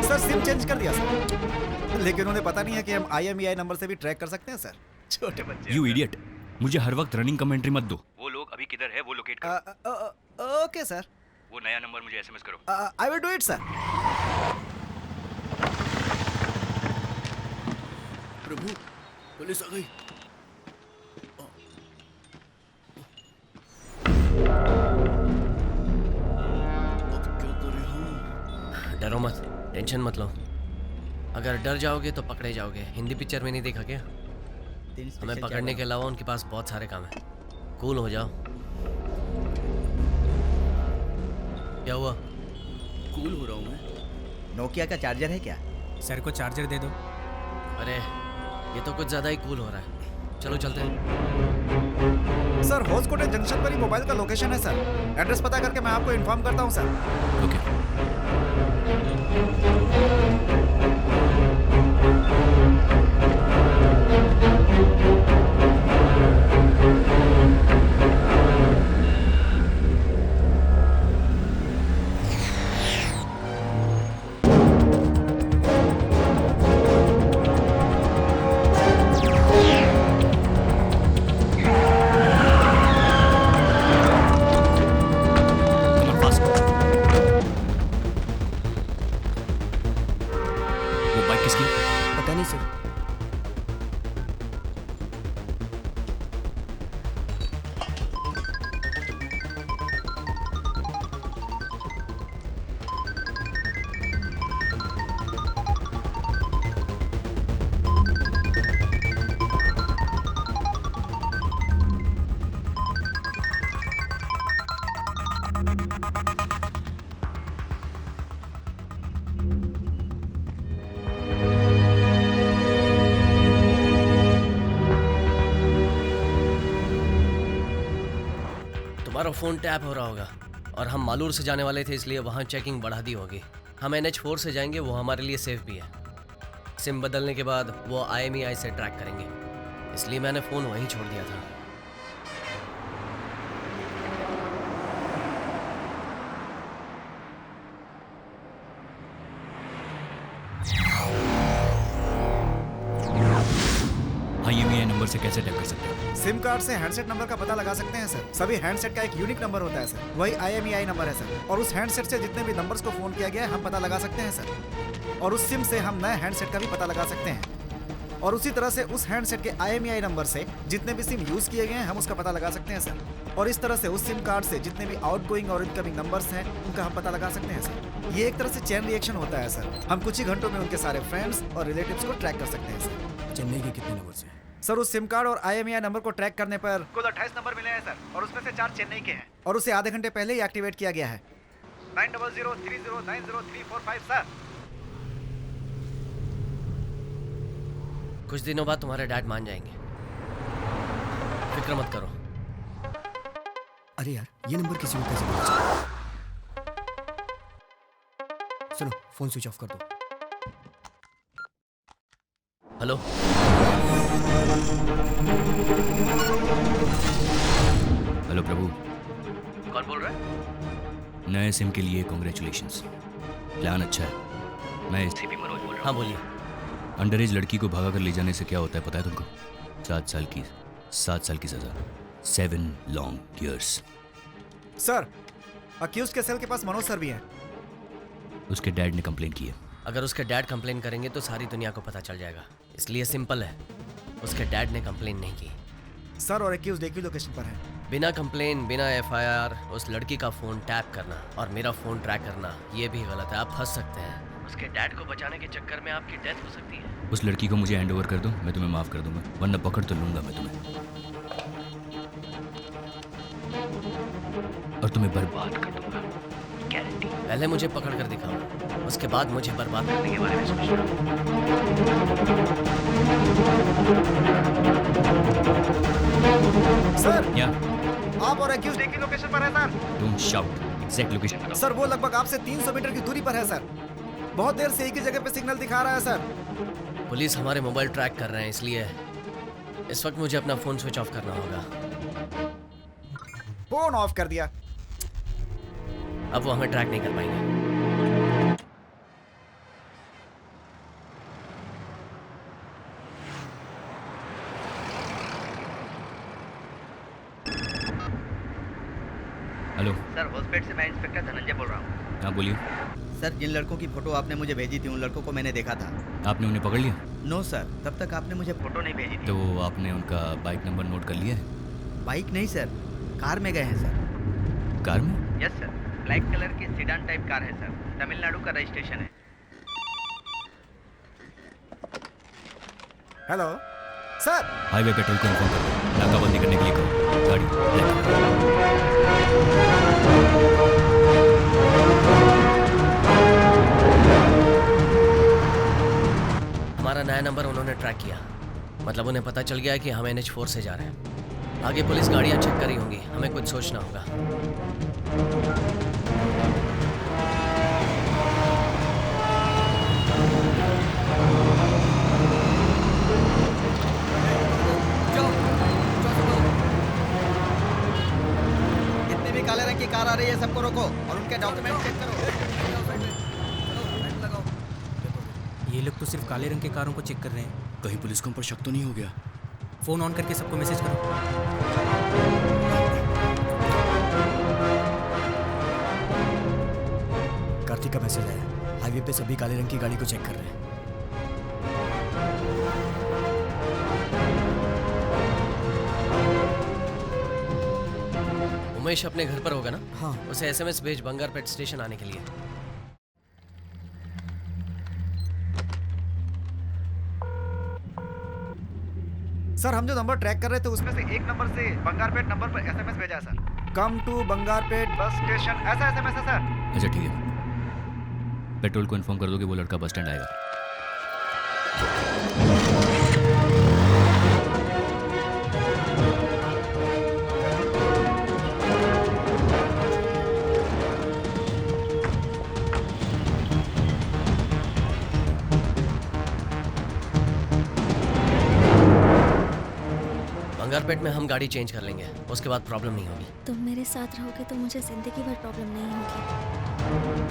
Sir SIM change कर दिया सर, लेकिन उन्हें पता नहीं है कि हम IMEI नंबर से भी ट्रैक कर सकते हैं सर। छोटे बच्चे। यू इडियट, मुझे हर वक्त रनिंग कमेंट्री मत दो। वो लोग अभी किधर है वो लोकेट करो। Okay sir. वो नया नंबर मुझे SMS करो। I will do it sir. Prabhu police आ गई। डरो मत, टेंशन मत लो। अगर डर जाओगे तो पकड़े जाओगे। हिंदी पिक्चर में नहीं देखा क्या? हमें पकड़ने के अलावा उनके पास बहुत सारे काम है। कूल हो जाओ। क्या हुआ? कूल हो रहा हूँ मैं। नोकिया का चार्जर है क्या? सर को चार्जर दे दो। अरे ये तो कुछ ज़्यादा ही कूल हो रहा है। चलो चलते हैं। सर होसकोटे जंक्शन पर ही मोबाइल का लोकेशन है सर। एड्रेस पता करके मैं आपको इन्फॉर्म करता हूँ सर। ओके। वो बाइक किसकी? पता नहीं सर। तुम्हारा फ़ोन टैप हो रहा होगा और हम मालूर से जाने वाले थे, इसलिए वहाँ चेकिंग बढ़ा दी होगी। हम NH4 से जाएंगे, वो हमारे लिए सेफ भी है। सिम बदलने के बाद वो IMEI से ट्रैक करेंगे, इसलिए मैंने फ़ोन वहीं छोड़ दिया था। IMEI नंबर से कैसे टैप कर सकते हैं? सिम कार्ड से हैंडसेट नंबर का पता लगा सकते हैं सर। सभी हैंडसेट का एक यूनिक नंबर होता है सर, वही IMEI नंबर है सर। और उस हैंडसेट से जितने भी नंबर्स को फोन किया गया है हम पता लगा सकते हैं सर। और उस सिम से हम नए हैंडसेट का भी पता लगा सकते हैं। और उसी तरह से उस हैंडसेट के IMEI नंबर से जितने भी सिम यूज किए गए हैं हम उसका पता लगा सकते हैं सर। और इस तरह से उस सिम कार्ड से जितने भी आउटगोइंग और इनकमिंग नंबर्स हैं उनका हम पता लगा सकते हैं सर। ये एक तरह से चेन रिएक्शन होता है सर। हम कुछ ही घंटों में उनके सारे फ्रेंड्स और रिलेटिव्स को ट्रैक कर सकते हैं सर। चेन्नई के कितने नंबर से? सर उस सिम कार्ड और IMEI नंबर को ट्रैक करने पर कुल 28 नंबर मिले हैं सर, और उसमें से 4 चेन्नई के हैं और उसे आधे घंटे पहले ही एक्टिवेट किया गया है। 9003090345 सर। कुछ दिनों बाद तुम्हारे डैड मान जाएंगे, फिक्र मत करो। अरे यार, ये नंबर किसी को कैसे पता चला? सुनो, फोन स्विच ऑफ कर दो। हेलो, हेलो प्रभु, कौन बोल रहा है? नए सिम के लिए कॉन्ग्रेचुलेशंस। प्लान अच्छा है। मैं CP मनोज बोल रहा हूँ। हाँ बोलिए। अंडर एज लड़की को भगा कर ले जाने से क्या होता है पता है तुमको? 7 साल की सजा। 7 लॉन्ग ईयर्स। सर अक्यूज के सेल के पास मनोज सर भी हैं। उसके डैड ने कंप्लेन की है। अगर उसके डैड कंप्लेन करेंगे तो सारी दुनिया को पता चल जाएगा, इसलिए सिंपल है, उसके डैड ने कंप्लेन नहीं की। सर और अक्यूज एक ही लोकेशन पर है। बिना कंप्लेन, बिना FIR उस लड़की का फ़ोन टैप करना और मेरा फ़ोन ट्रैक करना, ये भी गलत है। आप फंस सकते हैं। उसके डैड को बचाने के चक्कर में आपकी डेथ हो सकती है। उस लड़की को मुझे हैंड ओवर कर दो, मैं तुम्हें माफ़ कर दूंगा, वरना पकड़ तो लूंगा मैं तुम्हें और तुम्हें बर्बाद कर दूंगा, गारंटी। पहले मुझे पकड़ कर दिखाओ, उसके बाद मुझे बर्बाद करने के बारे में सोचना। सर या आप और अक्यूज एक ही लोकेशन पर है sir. Don't shout, exact location बताओ। सर वो लगभग आपसे 300 मीटर की दूरी पर है सर। बहुत देर से एक ही जगह पे सिग्नल दिखा रहा है सर। पुलिस हमारे मोबाइल ट्रैक कर रहे हैं, इसलिए इस वक्त मुझे अपना फ़ोन स्विच ऑफ करना होगा। फोन ऑफ कर दिया। अब वो हमें ट्रैक नहीं कर पाएंगे। हेलो सर होस्पेट से मैं इंस्पेक्टर धनंजय बोल रहा हूँ। हाँ बोलिए। सर जिन लड़कों की फोटो आपने मुझे भेजी थी उन लड़कों को मैंने देखा था। आपने उन्हें पकड़ लिया? नो सर, तब तक आपने मुझे फोटो नहीं भेजी थी। तो आपने उनका बाइक नंबर नोट कर लिया है? बाइक नहीं सर, कार में गए हैं सर। कार में? यस सर, ब्लैक कलर की सिडान टाइप कार है सर, तमिलनाडु का रजिस्ट्रेशन है। Hello sir. हाईवे पेट्रोल को इन्फॉर्म करो, नाकाबंदी करने के लिए कहो। गाड़ी ब्लैक हमारा नया नंबर उन्होंने ट्रैक किया, मतलब उन्हें पता चल गया कि हम NH4 से जा रहे हैं। आगे पुलिस गाड़ियां चेक करी होंगी, हमें कुछ सोचना होगा। जितनी भी काले रंग की कार आ रही है सबको रोको और उनके डॉक्यूमेंट चेक करो। ये लोग तो सिर्फ काले रंग के कारों को चेक कर रहे हैं। कहीं पुलिस को हम पर शक तो नहीं हो गया? फोन ऑन करके सबको मैसेज करो। कार्तिक का मैसेज आया, हाईवे पे सभी काले रंग की गाड़ी को चेक कर रहे हैं। उमेश अपने घर पर होगा ना? हाँ। उसे SMS भेज बंगारपेट स्टेशन आने के लिए। सर हम जो नंबर ट्रैक कर रहे थे उसमें से एक नंबर से बंगारपेट नंबर पर SMS भेजा है sir. Come to Bangarpet bus station, ऐसा SMS है सर। अच्छा ठीक है, पेट्रोल को इन्फॉर्म कर दो कि वो लड़का बस स्टैंड आएगा। बंगारपेट में हम गाड़ी चेंज कर लेंगे, उसके बाद प्रॉब्लम नहीं होगी। तुम मेरे साथ रहोगे तो मुझे जिंदगी भर प्रॉब्लम नहीं होगी।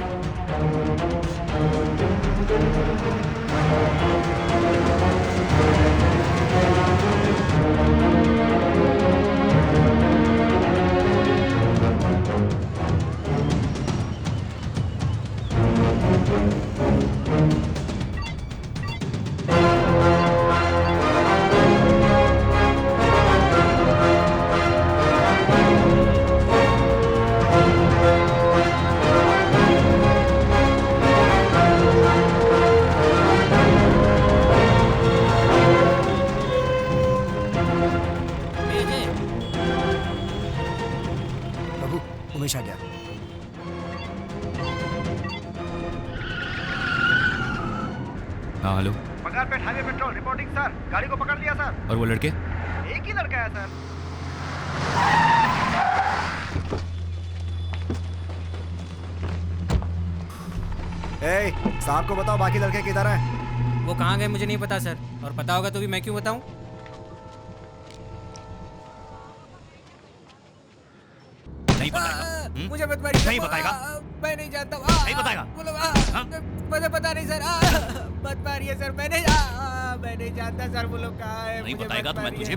प्रभु, उमेश आ गया। हाँ hello. Bangarpet highway petrol reporting sir, गाड़ी को पकड़ लिया सर। और वो लड़के? एक ही लड़का है सर। ए, साहब को बताओ बाकी लड़के किधर हैं? वो कहाँ गए मुझे नहीं पता सर, और पता होगा तो भी मैं क्यों बताऊं? नहीं बताएगा? मुझे मत मारिए। नहीं बताएगा? मैं नहीं जानता। नहीं बताएगा? मुझे पता नहीं सर। मत मारिए सर, मैं नहीं जानता सर वो लोग कहाँ है। नहीं मुझे बताएगा मत तो मैं मारिए। तुझे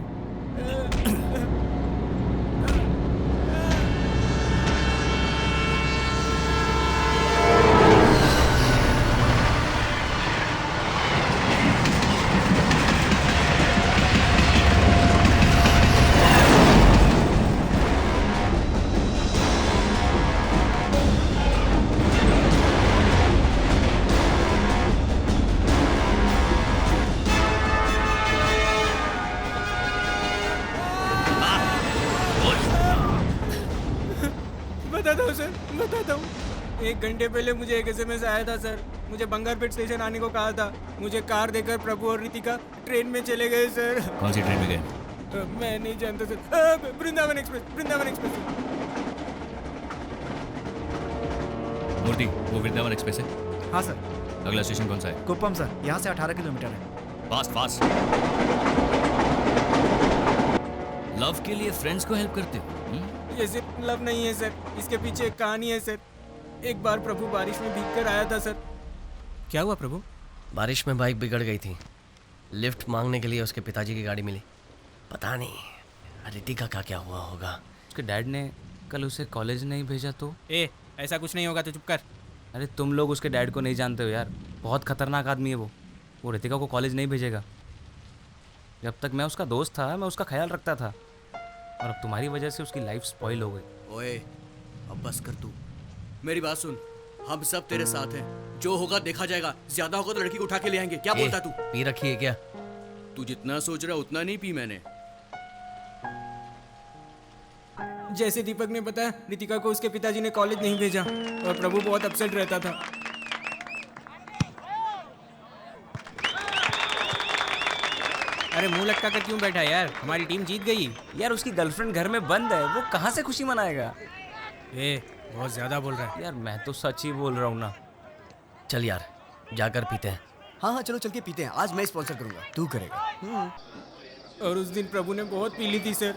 बताता हूँ सर, बताता हूँ। 1 घंटे पहले मुझे एक SMS आया था सर। मुझे बंगारपेट स्टेशन आने को कहा था। मुझे कार देकर प्रभु और रितिका ट्रेन में चले गए सर। कौन सी ट्रेन में गए? मैं नहीं जानता sir. Vrindavan express, Vrindavan express. Murti, वो वृंदावन एक्सप्रेस है? हाँ सर। अगला स्टेशन कौन सा है? कुप्पम सर, यहाँ से 18 किलोमीटर है। Fast fast. लव के लिए फ्रेंड्स को हेल्प करते हो? ये सिर्फ लव नहीं है सर, इसके पीछे एक कहानी है सर। एक बार प्रभु बारिश में भीग कर आया था सर। क्या हुआ प्रभु? बारिश में बाइक बिगड़ गई थी, लिफ्ट मांगने के लिए उसके पिताजी की गाड़ी मिली। पता नहीं रितिका का क्या हुआ होगा। उसके डैड ने कल उसे कॉलेज नहीं भेजा तो? ऐसा कुछ नहीं होगा तो चुप कर। अरे तुम लोग उसके डैड को नहीं जानते हो यार, बहुत खतरनाक आदमी है वो रितिका को कॉलेज नहीं भेजेगा। जब तक मैं उसका दोस्त था मैं उसका ख्याल रखता था, और अब तुम्हारी वजह से उसकी लाइफ स्पॉइल हो गई। ओए, अब बस कर तू। मेरी बात सुन, हम सब तेरे साथ हैं। जो होगा देखा जाएगा। ज्यादा होगा तो लड़की को उठा के ले आएंगे। क्या बोलता तू? पी रखी है क्या? तू जितना सोच रहा उतना नहीं पी मैंने। जैसे दीपक ने बताया, रितिका को उसके पिताजी ने कॉलेज नहीं भेजा और प्रभु बहुत अपसेट रहता था। अरे मुंह लटका कर क्यों बैठा यार? हमारी टीम जीत गई। यार उसकी गर्लफ्रेंड घर में बंद है, वो कहाँ से खुशी मनाएगा? बहुत ज्यादा बोल रहा है यार मैं तो सच ही बोल रहा हूँ ना। चल यार जाकर पीते हैं। हाँ हाँ चलो चल के पीते हैं। आज मैं स्पॉन्सर करूंगा, तू करेगा। और उस दिन प्रभु ने बहुत पी ली थी सर।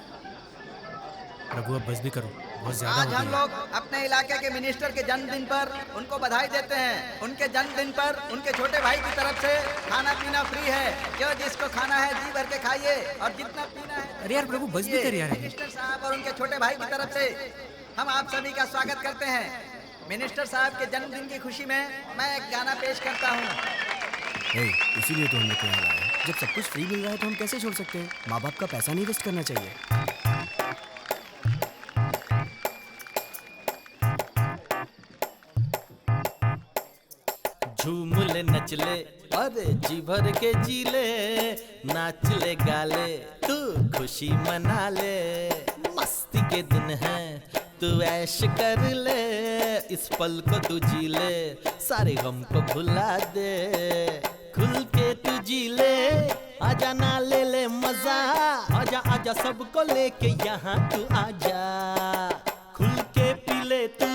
प्रभु अब बस भी करो, बहुत ज्यादा आज हो हम गया। लोग अपने इलाके के मिनिस्टर के जन्मदिन पर उनको बधाई देते हैं। उनके जन्मदिन पर उनके छोटे भाई की तरफ से खाना पीना फ्री है। जो जिसको खाना है जी भर के खाइए और जितना पीना है। अरे यार प्रभु बस भी कर यार। मिनिस्टर साहब और उनके छोटे भाई की तरफ से हम आप सभी का स्वागत करते हैं। मिनिस्टर साहब के जन्मदिन की खुशी में मैं एक गाना पेश करता हूँ। इसीलिए तो हमने यहाँ लाया है। जब सब कुछ फ्री मिल रहा है तो हम कैसे छोड़ सकते हैं? माँ बाप का पैसा नहीं वेस्ट करना चाहिए। झूम ले नच ले अरे जी भर के जी ले, नाच ले गाले तू खुशी मना ले। मस्ती के दिन है तू ऐश कर ले, इस पल को तू जी ले, सारे गम को भुला दे। खुल के तू जी ले, आजा ना ले ले मजा, आजा आजा सबको लेके यहाँ तू आजा। खुल के पी ले तू,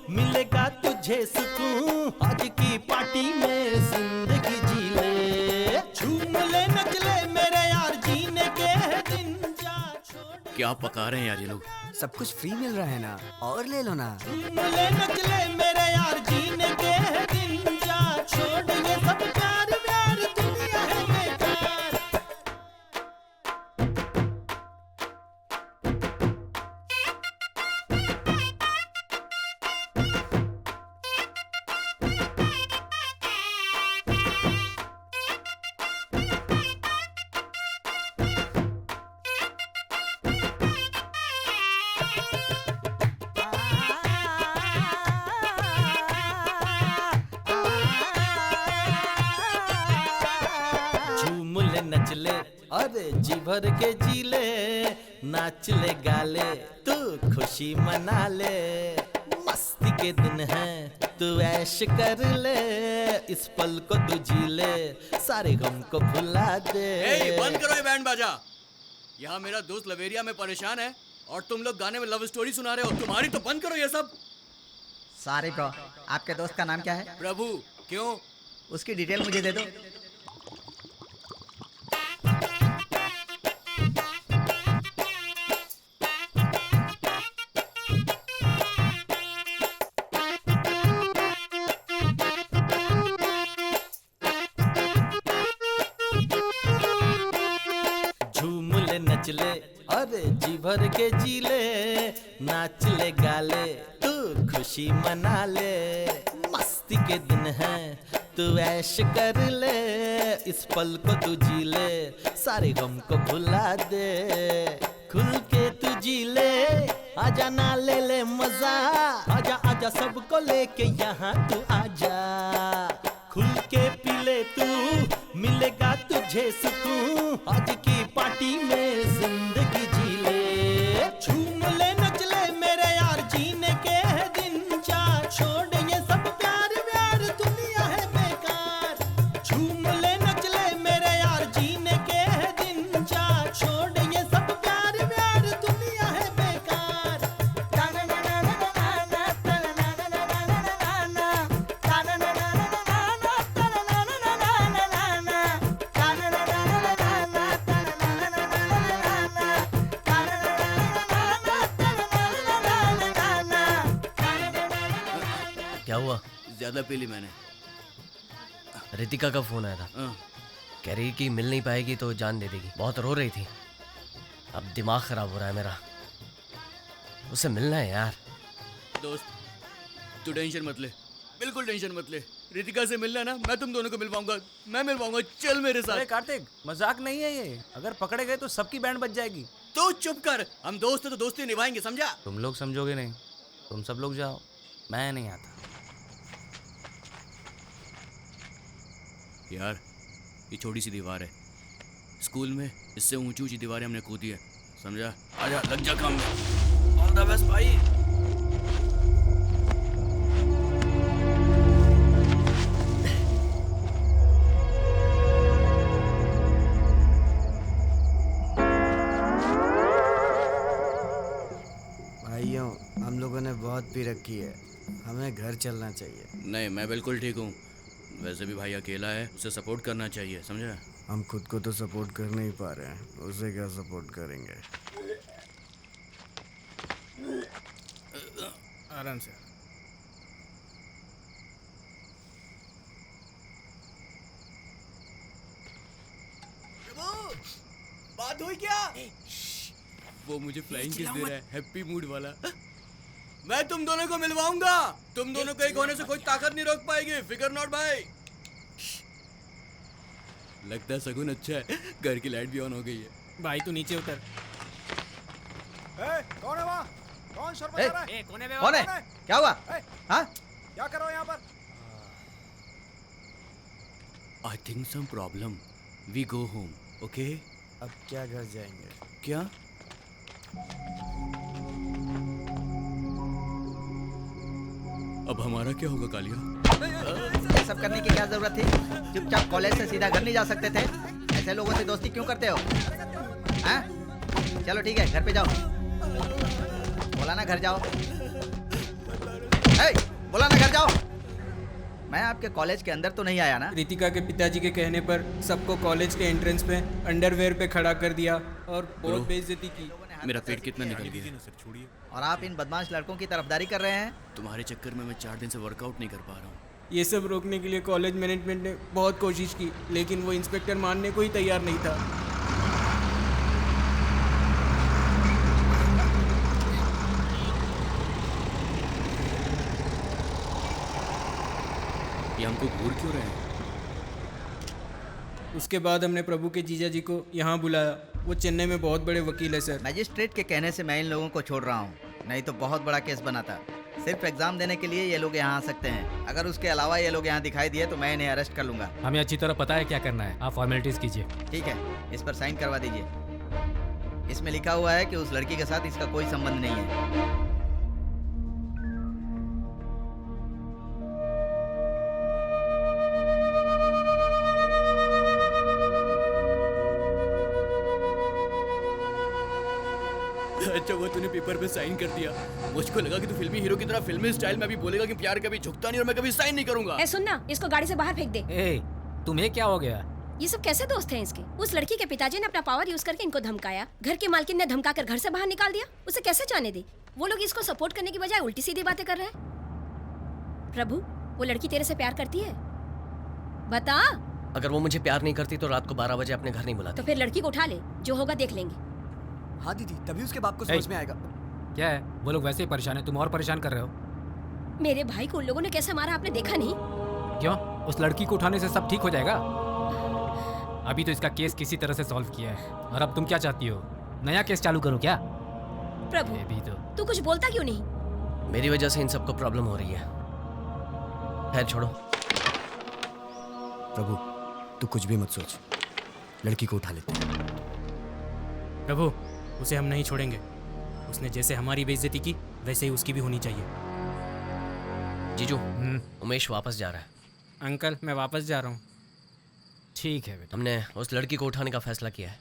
मिलेगा तुझे सुकून, आज की पार्टी में जिंदगी जी ले। झूम ले नच ले मेरे यार, जीने के दिन जा छोड़। क्या पका रहे हैं यार ये लोग? सब कुछ फ्री मिल रहा है ना, और ले लो ना। झूम ले नच ले मेरे यार, जीने के दिन जा छोड़। ये सब प्यार प्यार दुनिया है बेकार। झूम ले नच ले अरे जी भर के जी ले, नाच ले गाले तू खुशी मना ले। मस्ती के दिन है तू ऐश कर ले, इस पल को तू जी ले, सारे गम को भुला दे। बंद करो ये बैंड बाजा। यहाँ मेरा दोस्त लवेरिया में परेशान है और तुम लोग गाने में लव स्टोरी सुना रहे हो। तुम्हारी तो बंद करो ये सब। सॉरी ब्रो, आपके दोस्त का नाम क्या है? प्रभु। क्यों? उसकी डिटेल मुझे दे दो। झूम ले नच ले अरे जी भर के जी ले, नाच ले गाले तू खुशी मना ले। मस्ती के दिन है तू ऐश कर ले, इस पल को तू जी ले, सारे गम को भुला दे। खुल के तू जी ले, आजा ना ले ले मजा, आजा आजा सबको लेके यहाँ तू आजा। खुल के पी ले तू, मिलेगा तुझे सुकून, आज की पार्टी में जिंदगी जी ले। झूम ले नच ले मेरे यार, जीने के दिन जा छोड़। ये सब प्यार प्यार दुनिया है बेकार। झूम ले नच ले मेरे यार, जीने के दिन जा छोड़। ये सब प्यार प्यार दुनिया है बेकार। क्या हुआ? ज्यादा पी ली मैंने। रितिका का फोन आया था, कह रही कि मिल नहीं पाएगी तो जान दे देगी। बहुत रो रही थी। अब दिमाग खराब हो रहा है मेरा। उससे मिलना है यार। दोस्त तू टेंशन मत ले, बिल्कुल टेंशन मत ले। रितिका से मिलना है ना, मैं तुम दोनों को मिल पाऊंगा। मैं मिल पाऊंगा, चल मेरे अरे साथ। कार्तिक, मजाक नहीं है ये। अगर पकड़े गए तो सबकी बैंड बज जाएगी। तो चुप कर, हम दोस्त हैं तो दोस्ती निभाएंगे, समझा? तुम लोग समझोगे नहीं, तुम सब लोग जाओ, मैं नहीं आता। यार ये छोटी सी दीवार है, स्कूल में इससे ऊंची ऊंची दीवारें हमने कूदी है, समझा? आजा लग जा काम में। ऑल द बेस्ट भाई। भाइयों, हम लोगों ने बहुत पी रखी है, हमें घर चलना चाहिए। नहीं, मैं बिल्कुल ठीक हूँ। वैसे भी भाई अकेला है, उसे सपोर्ट करना चाहिए, समझा? हम खुद को तो सपोर्ट कर नहीं पा रहे हैं, उसे क्या सपोर्ट करेंगे? आराम से। बात हुई क्या? वो मुझे फ्लाइंग किस दे रहा है, हैप्पी मूड वाला। मैं तुम दोनों को मिलवाऊंगा, तुम दोनों को एक होने से कोई ताकत नहीं रोक पाएगी, फिकर नॉट भाई। लगता है सगुन अच्छा है, घर की लाइट भी ऑन हो गई है। भाई तू नीचे उतर। कौन है वहाँ? कौन शोर मचा रहा है? कौन है? कौन है? क्या हुआ? हाँ? क्या कर रहे हो यहाँ पर? I think some problem, we go home, okay? अब क्या घर जाएंगे? क्या? अब हमारा क्या होगा कालिया? ये सब करने की क्या जरूरत थी? चुपचाप कॉलेज से सीधा घर नहीं जा सकते थे? ऐसे लोगों से दोस्ती क्यों करते हो? हाँ? चलो ठीक है, घर पे जाओ। बोला ना घर जाओ। बोला ना घर जाओ। मैं आपके कॉलेज के अंदर तो नहीं आया ना? रितिका के पिताजी के कहने पर सबको कॉलेज के एंट्रेंस पे अंडरवेयर पे खड़ा कर दिया और बहुत बेइज्जती की। मेरा पेट कितना निकल गया। और आप इन बदमाश लड़कों की तरफदारी कर रहे हैं? तुम्हारे चक्कर में मैं 4 दिन से वर्कआउट नहीं कर पा रहा हूँ। ये सब रोकने के लिए कॉलेज मैनेजमेंट ने बहुत कोशिश की, लेकिन वो इंस्पेक्टर मानने को ही तैयार नहीं था। ये हमको घूर क्यों रहे हैं? उसके बाद हमने प्रभु के जीजा जी को यहाँ बुलाया। वो चेन्नई में बहुत बड़े वकील है सर। मैजिस्ट्रेट के कहने से मैं इन लोगों को छोड़ रहा हूँ, नहीं तो बहुत बड़ा केस बनाता। सिर्फ एग्जाम देने के लिए ये लोग यहाँ आ सकते हैं। अगर उसके अलावा ये लोग यहाँ दिखाई दिए तो मैं इन्हें अरेस्ट कर लूंगा। हमें अच्छी तरह पता है क्या करना है, आप फॉर्मेलिटीज कीजिए। ठीक है, इस पर साइन करवा दीजिए। इसमें लिखा हुआ है कि उस लड़की के साथ इसका कोई संबंध नहीं है। अच्छा वो तूने पेपर पे साइन कर दिया। मुझको लगा कि तू फिल्मी हीरो की तरह फिल्मी स्टाइल में अभी बोलेगा कि प्यार कभी झुकता नहीं और मैं कभी साइन नहीं करूंगा। ए सुन ना, इसको गाड़ी से बाहर फेंक दे। ए, तुम्हें क्या हो गया? ये सब कैसे दोस्त हैं इसके? उस लड़की के पिताजी ने अपना पावर यूज करके इनको धमकाया, घर की मालकिन ने धमकाकर घर से बाहर निकाल दिया। उसे कैसे जाने दे? वो लोग इसको सपोर्ट करने की बजाय उल्टी सीधी बातें कर रहे हैं। प्रभु, वो लड़की तेरे से प्यार करती है? बता। अगर वो मुझे प्यार नहीं करती तो रात को 12 बजे अपने घर नहीं बुलाती। तो फिर लड़की को उठा ले, जो होगा देख लेंगे। हाँ दीदी, तभी उसके बाप को समझ में आएगा। क्या है, वो लोग वैसे ही परेशान है, तुम और परेशान कर रहे हो। मेरे भाई को उन लोगों ने कैसे मारा आपने देखा नहीं? क्यों? उस लड़की को उठाने से सब ठीक हो जाएगा? अभी तो इसका केस किसी तरह से सॉल्व किया है, और अब तुम क्या चाहती हो? नया केस चालू करो क्या? प्रभु, भी तो तू कुछ बोलता क्यों नहीं? मेरी वजह से इन सबको प्रॉब्लम हो रही है। खैर छोड़ो। प्रभु, तू कुछ भी मत सोच, लड़की को उठा लेते हैं। प्रभु, उसे हम नहीं छोड़ेंगे। उसने जैसे हमारी बेइज्जती की वैसे ही उसकी भी होनी चाहिए। जीजू, उमेश वापस जा रहा है। अंकल, मैं वापस जा रहा हूँ। ठीक है बेटा। हमने उस लड़की को उठाने का फैसला किया है।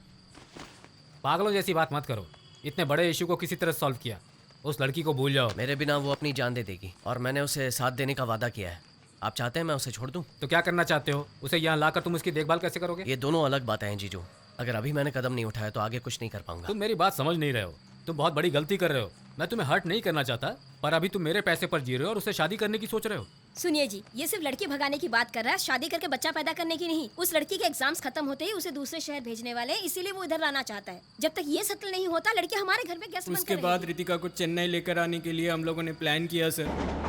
पागलों जैसी बात मत करो, इतने बड़े इशू को किसी तरह सॉल्व किया। उस लड़की को भूल जाओ। मेरे बिना वो अपनी जान दे देगी और मैंने उसे साथ देने का वादा किया है। आप चाहते हैं मैं उसे छोड़ दूं? तो क्या करना चाहते हो? उसे यहाँ लाकर तुम उसकी देखभाल कैसे करोगे? ये दोनों अलग बातें हैं जीजू। अगर अभी मैंने कदम नहीं उठाया तो आगे कुछ नहीं कर पाऊंगा। तुम मेरी बात समझ नहीं रहे हो, तुम बहुत बड़ी गलती कर रहे हो। मैं तुम्हें हर्ट नहीं करना चाहता, पर अभी तुम मेरे पैसे पर जी रहे हो और उससे शादी करने की सोच रहे हो। सुनिए जी, ये सिर्फ लड़की भगाने की बात कर रहा है, शादी करके बच्चा पैदा करने की नहीं। उस लड़की के एग्जाम्स खत्म होते ही उसे दूसरे शहर भेजने वाले हैं, इसीलिए वो इधर लाना चाहता है। जब तक ये सेटल नहीं होता, लड़की हमारे घर में गेस्ट बनकर उसके बाद रितिका को चेन्नई लेकर आने के लिए हम लोगों ने प्लान किया sir.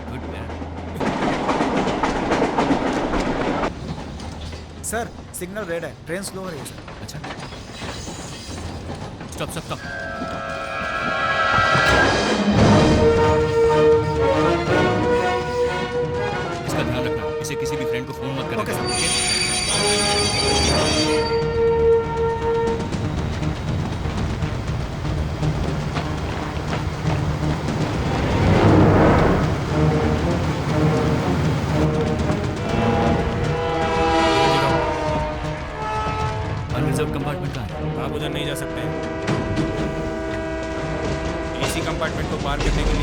Good plan. Sir, signal red है, ट्रेन स्लो हो रही है सर। अच्छा, स्टॉप स्टॉप स्टॉप।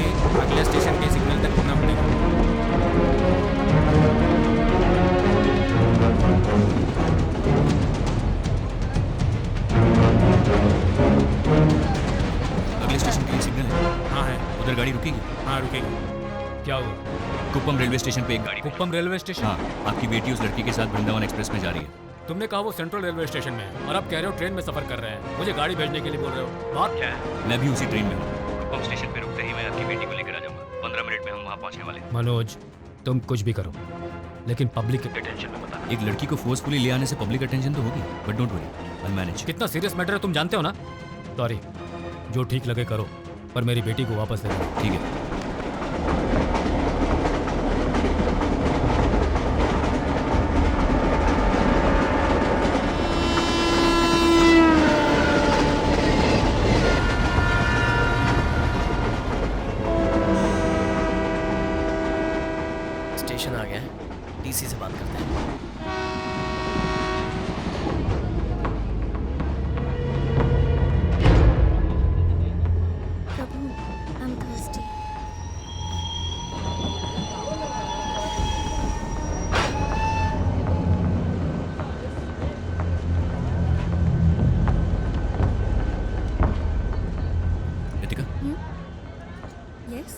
लिए अगले स्टेशन के सिग्नल तक रुकना पड़ेगा। अगले स्टेशन के लिए सिग्नल है। हाँ है। उधर गाड़ी रुकेगी? हाँ रुकेगी। क्या हुआ? कुप्पम रेलवे स्टेशन पे एक गाड़ी। Kuppam railway station? हाँ, आपकी बेटी उस लड़की के साथ वृंदावन एक्सप्रेस में जा रही है। तुमने कहा वो सेंट्रल रेलवे स्टेशन में है और अब कह रहे हो ट्रेन में सफर कर रहे हैं। मुझे गाड़ी भेजने के लिए बोल रहे हो, बात क्या है? मैं भी उसी ट्रेन में हूँ। कुप्पम स्टेशन पे रुकते ही मैं आपकी बेटी को लेकर आ जाऊंगा। 15 मिनट में हम वहाँ पहुँचने वाले हैं। मनोज, तुम कुछ भी करो, लेकिन पब्लिक के अटेंशन में मत आना। एक लड़की को फोर्सफुली ले आने से पब्लिक अटेंशन तो होगी, but don't worry, I manage. कितना सीरियस मैटर है तुम जानते हो ना? सॉरी, जो ठीक लगे करो, पर मेरी बेटी को वापस दे दो। ठीक है। स्टेशन आ गया है, डीसी से बात करते हैं। Prabhu, I'm thirsty. Ritika, yes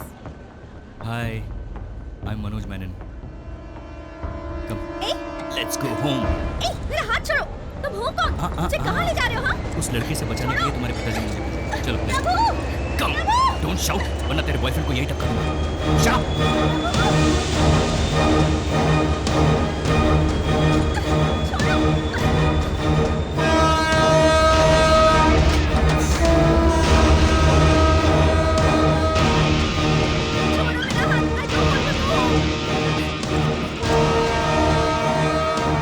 hi, I am Manoj Menon. Come, ए लेट्स गो होम। ए मेरा हाथ छोड़ो। तुम हो कौन? मुझे कहाँ ले जा रहे हो? हाँ उस लड़के से बचाने के लिए तुम्हारे पिताजी ने मुझे भेजा। चलो let's go। Prabhu come, don't shout, वरना तेरे बॉयफ्रेंड को यही टक्कर दूंगा। शाउट।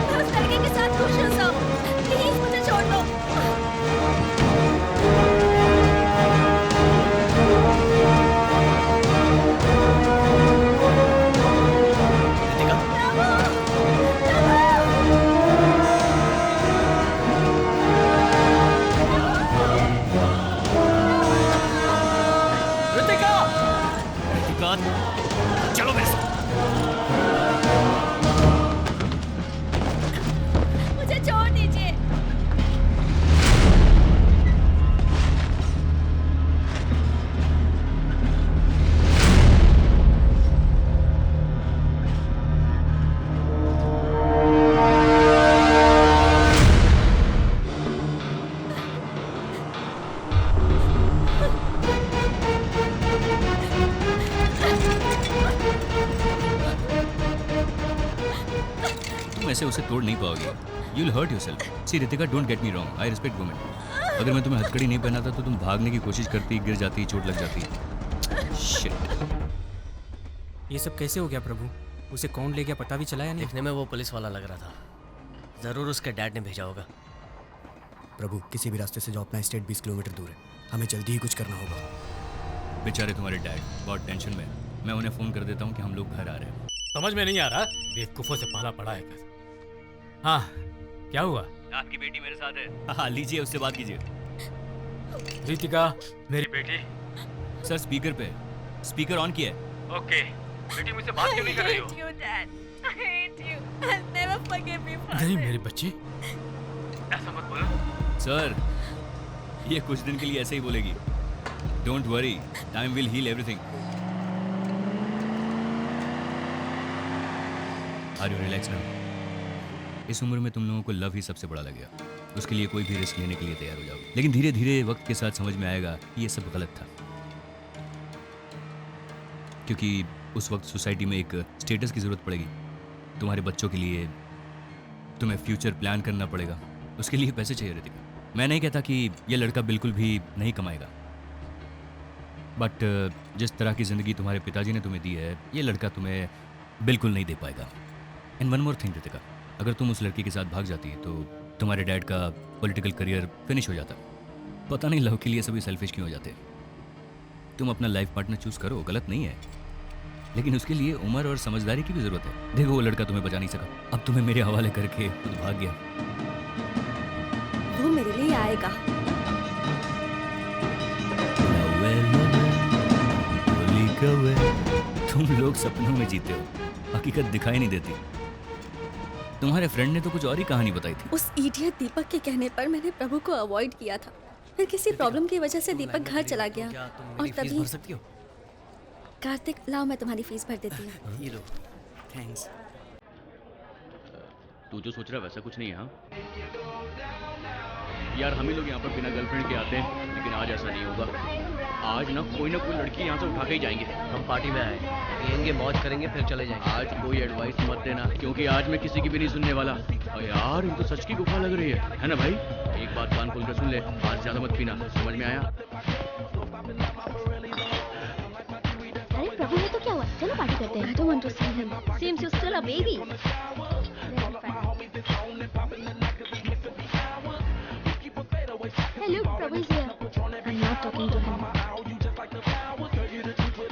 मैं उस लड़के के साथ खुश हूँ सब। प्लीज मुझे छोड़ दो। रितिका, रितिका, रितिका, चलो मेरे साथ। मुझे छोड़ दीजिए। तुम ऐसे उसे तोड़ नहीं पाओगे। You'll hurt yourself. See Ritika, don't get me wrong. I respect women. अगर मैं तुम्हें हथकड़ी नहीं पहनाता तो तुम भागने की कोशिश करती, गिर जाती, चोट लग जाती। Shit. ये सब कैसे हो गया प्रभु? उसे कौन ले गया पता भी चला या नहीं? देखने में वो पुलिस वाला लग रहा था। जरूर उसके डैड ने भेजा होगा। प्रभु, किसी भी रास्ते से जाओ, अपना स्टेट 20 किलोमीटर दूर है। हमें जल्दी ही कुछ करना होगा। बेचारे तुम्हारे डैड बहुत टेंशन में हैं। मैं उन्हें फोन कर देता हूँ कि हम लोग घर आ रहे हैं। समझ में नहीं आ रहा, बेवकूफों से पाला पड़ा है। हाँ, क्या हुआ? आपकी बेटी मेरे साथ है। हाँ, लीजिए, उससे बात कीजिए। रितिका, मेरी बेटी। सर स्पीकर पे, स्पीकर ऑन किया है। ओके, बेटी मुझसे बात क्यों नहीं कर रही हो? नहीं मेरी बच्ची, ऐसा मत बोलो। सर, ये कुछ दिन के लिए ऐसे ही बोलेगी। Don't worry, time will heal everything. Are you relax now? इस उम्र में तुम लोगों को लव ही सबसे बड़ा लगेगा। उसके लिए कोई भी रिस्क लेने के लिए तैयार हो जाओगे। लेकिन धीरे धीरे वक्त के साथ समझ में आएगा कि ये सब गलत था, क्योंकि उस वक्त सोसाइटी में एक स्टेटस की ज़रूरत पड़ेगी। तुम्हारे बच्चों के लिए तुम्हें फ्यूचर प्लान करना पड़ेगा। उसके लिए पैसे चाहिए रितिका। मैं नहीं कहता कि ये लड़का बिल्कुल भी नहीं कमाएगा, बट जिस तरह की ज़िंदगी तुम्हारे पिताजी ने तुम्हें दी है, ये लड़का तुम्हें बिल्कुल नहीं दे पाएगा। And one more thing Ritika, अगर तुम उस लड़की के साथ भाग जाती तो तुम्हारे डैड का पॉलिटिकल करियर फिनिश हो जाता। पता नहीं लव के लिए सभी सेल्फिश क्यों हो जाते। तुम अपना लाइफ पार्टनर चूज करो, गलत नहीं है, लेकिन उसके लिए उम्र और समझदारी की भी जरूरत है। देखो, वो लड़का तुम्हें बचा नहीं सका, अब तुम्हें मेरे हवाले करके खुद भाग गया। वो मेरे लिए आएगा। होली क्या हुआ है? तुम लोग सपनों में जीते हो, हकीकत दिखाई नहीं देती। तुम्हारे फ्रेंड ने तो कुछ और ही कहानी बताई थी। उस इडियट दीपक के कहने पर मैंने प्रभु को अवॉइड किया था। फिर किसी प्रॉब्लम की वजह से दीपक घर चला गया और तभी भर सकती हो? कार्तिक लाओ मैं तुम्हारी फीस भर देती हूँ। ये लो, थैंक्स। तू जो सोच रहा है वैसा कुछ नहीं है। हाँ यार, हम ही लोग यहाँ पर बिना गर्लफ्रेंड के आते हैं, लेकिन आज ऐसा नहीं होगा। आज ना कोई लड़की यहाँ से उठा के ही जाएंगे। हम पार्टी में आए, पियेंगे, मौज करेंगे, फिर चले जाएंगे। आज कोई एडवाइस मत देना, क्योंकि आज मैं किसी की भी नहीं सुनने वाला। और यार, इनको सच की गुफा लग रही है ना भाई? एक बात कान खोल कर सुन ले, आज ज्यादा मत पीना, समझ में आया? अरे प्रभु ने तो क्या हुआ? चलो पार्टी करते हैं। I don't want to see him. Seems you're still a baby. Hey, look, Prabhu is here. I'm not talking to him.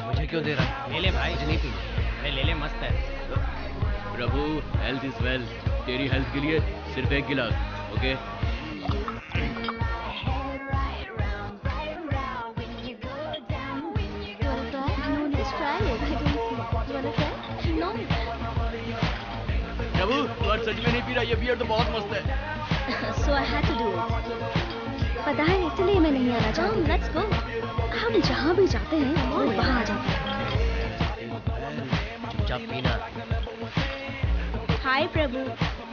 मुझे क्यों दे रहा है? ले ले भाई, मुझे नहीं पीना। अरे ले ले, मस्त है। प्रभु, हेल्थ इज वेल्थ। तेरी हेल्थ के लिए सिर्फ एक गिलास, okay? Let's try it. I don't see. You wanna try? No. प्रभु, तू आज सच में नहीं पी रहा? ये बियर तो बहुत मस्त है। So I had to do it. पता है इसलिए मैं नहीं आना चाहती। Let's go. हम जहाँ भी जाते हैं वो वहाँ आ जाते हैं। चुपचाप पीना। Hi Prabhu.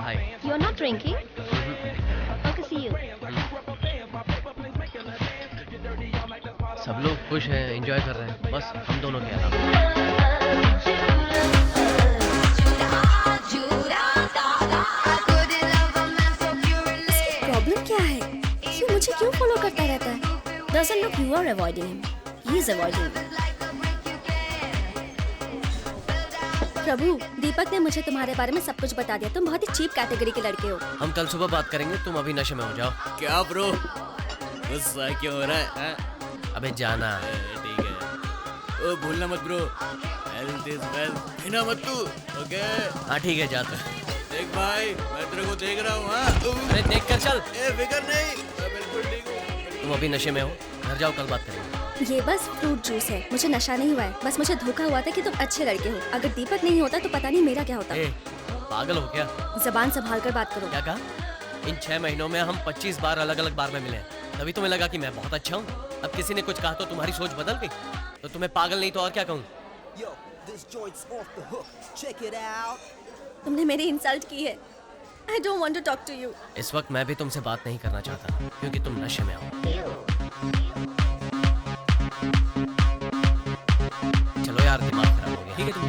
Hi. You're not drinking? Okay, see you. सब लोग खुश हैं, एंजॉय कर रहे हैं, बस हम दोनों के अलावा। प्रॉब्लम क्या है? ये मुझे क्यों फॉलो करता रहता है? Doesn't look you are avoiding him. He is avoiding you. प्रभु, दीपक ने मुझे तुम्हारे बारे में सब कुछ बता दिया। तुम बहुत ही चीप कैटेगरी के लड़के हो। हम कल सुबह बात करेंगे, तुम अभी नशे में हो जाओ। क्या ब्रो, गुस्सा क्यों हो रहा है? अबे जाना। ठीक है। ओ भूलना मत ब्रो, हेल्थ इज वेल्थ। पीना मत तू, ओके? हाँ ठीक है, जाते। देख भाई, मैं तेरे को देख रहा हूँ। हाँ, अरे देख कर चल। फिकर नहीं, मैं बिल्कुल ठीक हूँ। तुम अभी नशे में हो, घर जाओ, कल बात करेंगे। ये बस फ्रूट जूस है, मुझे नशा नहीं हुआ है। बस मुझे धोखा हुआ था कि तुम अच्छे लड़के हो। अगर दीपक नहीं होता तो पता नहीं मेरा क्या होता। ए, पागल हो क्या? जबान संभाल कर बात करो। क्या कहा? इन 6 महीनों में हम 25 बार अलग अलग बार में मिले हैं, तभी तुम्हें लगा कि मैं बहुत अच्छा हूँ। अब किसी ने कुछ कहा तो तुम्हारी सोच बदल गई, तो तुम्हें पागल नहीं तो और क्या कहूँ? तुमने मेरी इंसल्ट की है। I don't want to talk to you. इस वक्त मैं भी तुमसे बात नहीं करना चाहता, क्योंकि तुम नशे में हो। चलो यार, दिमाग खराब हो गया। ठीक है, तुम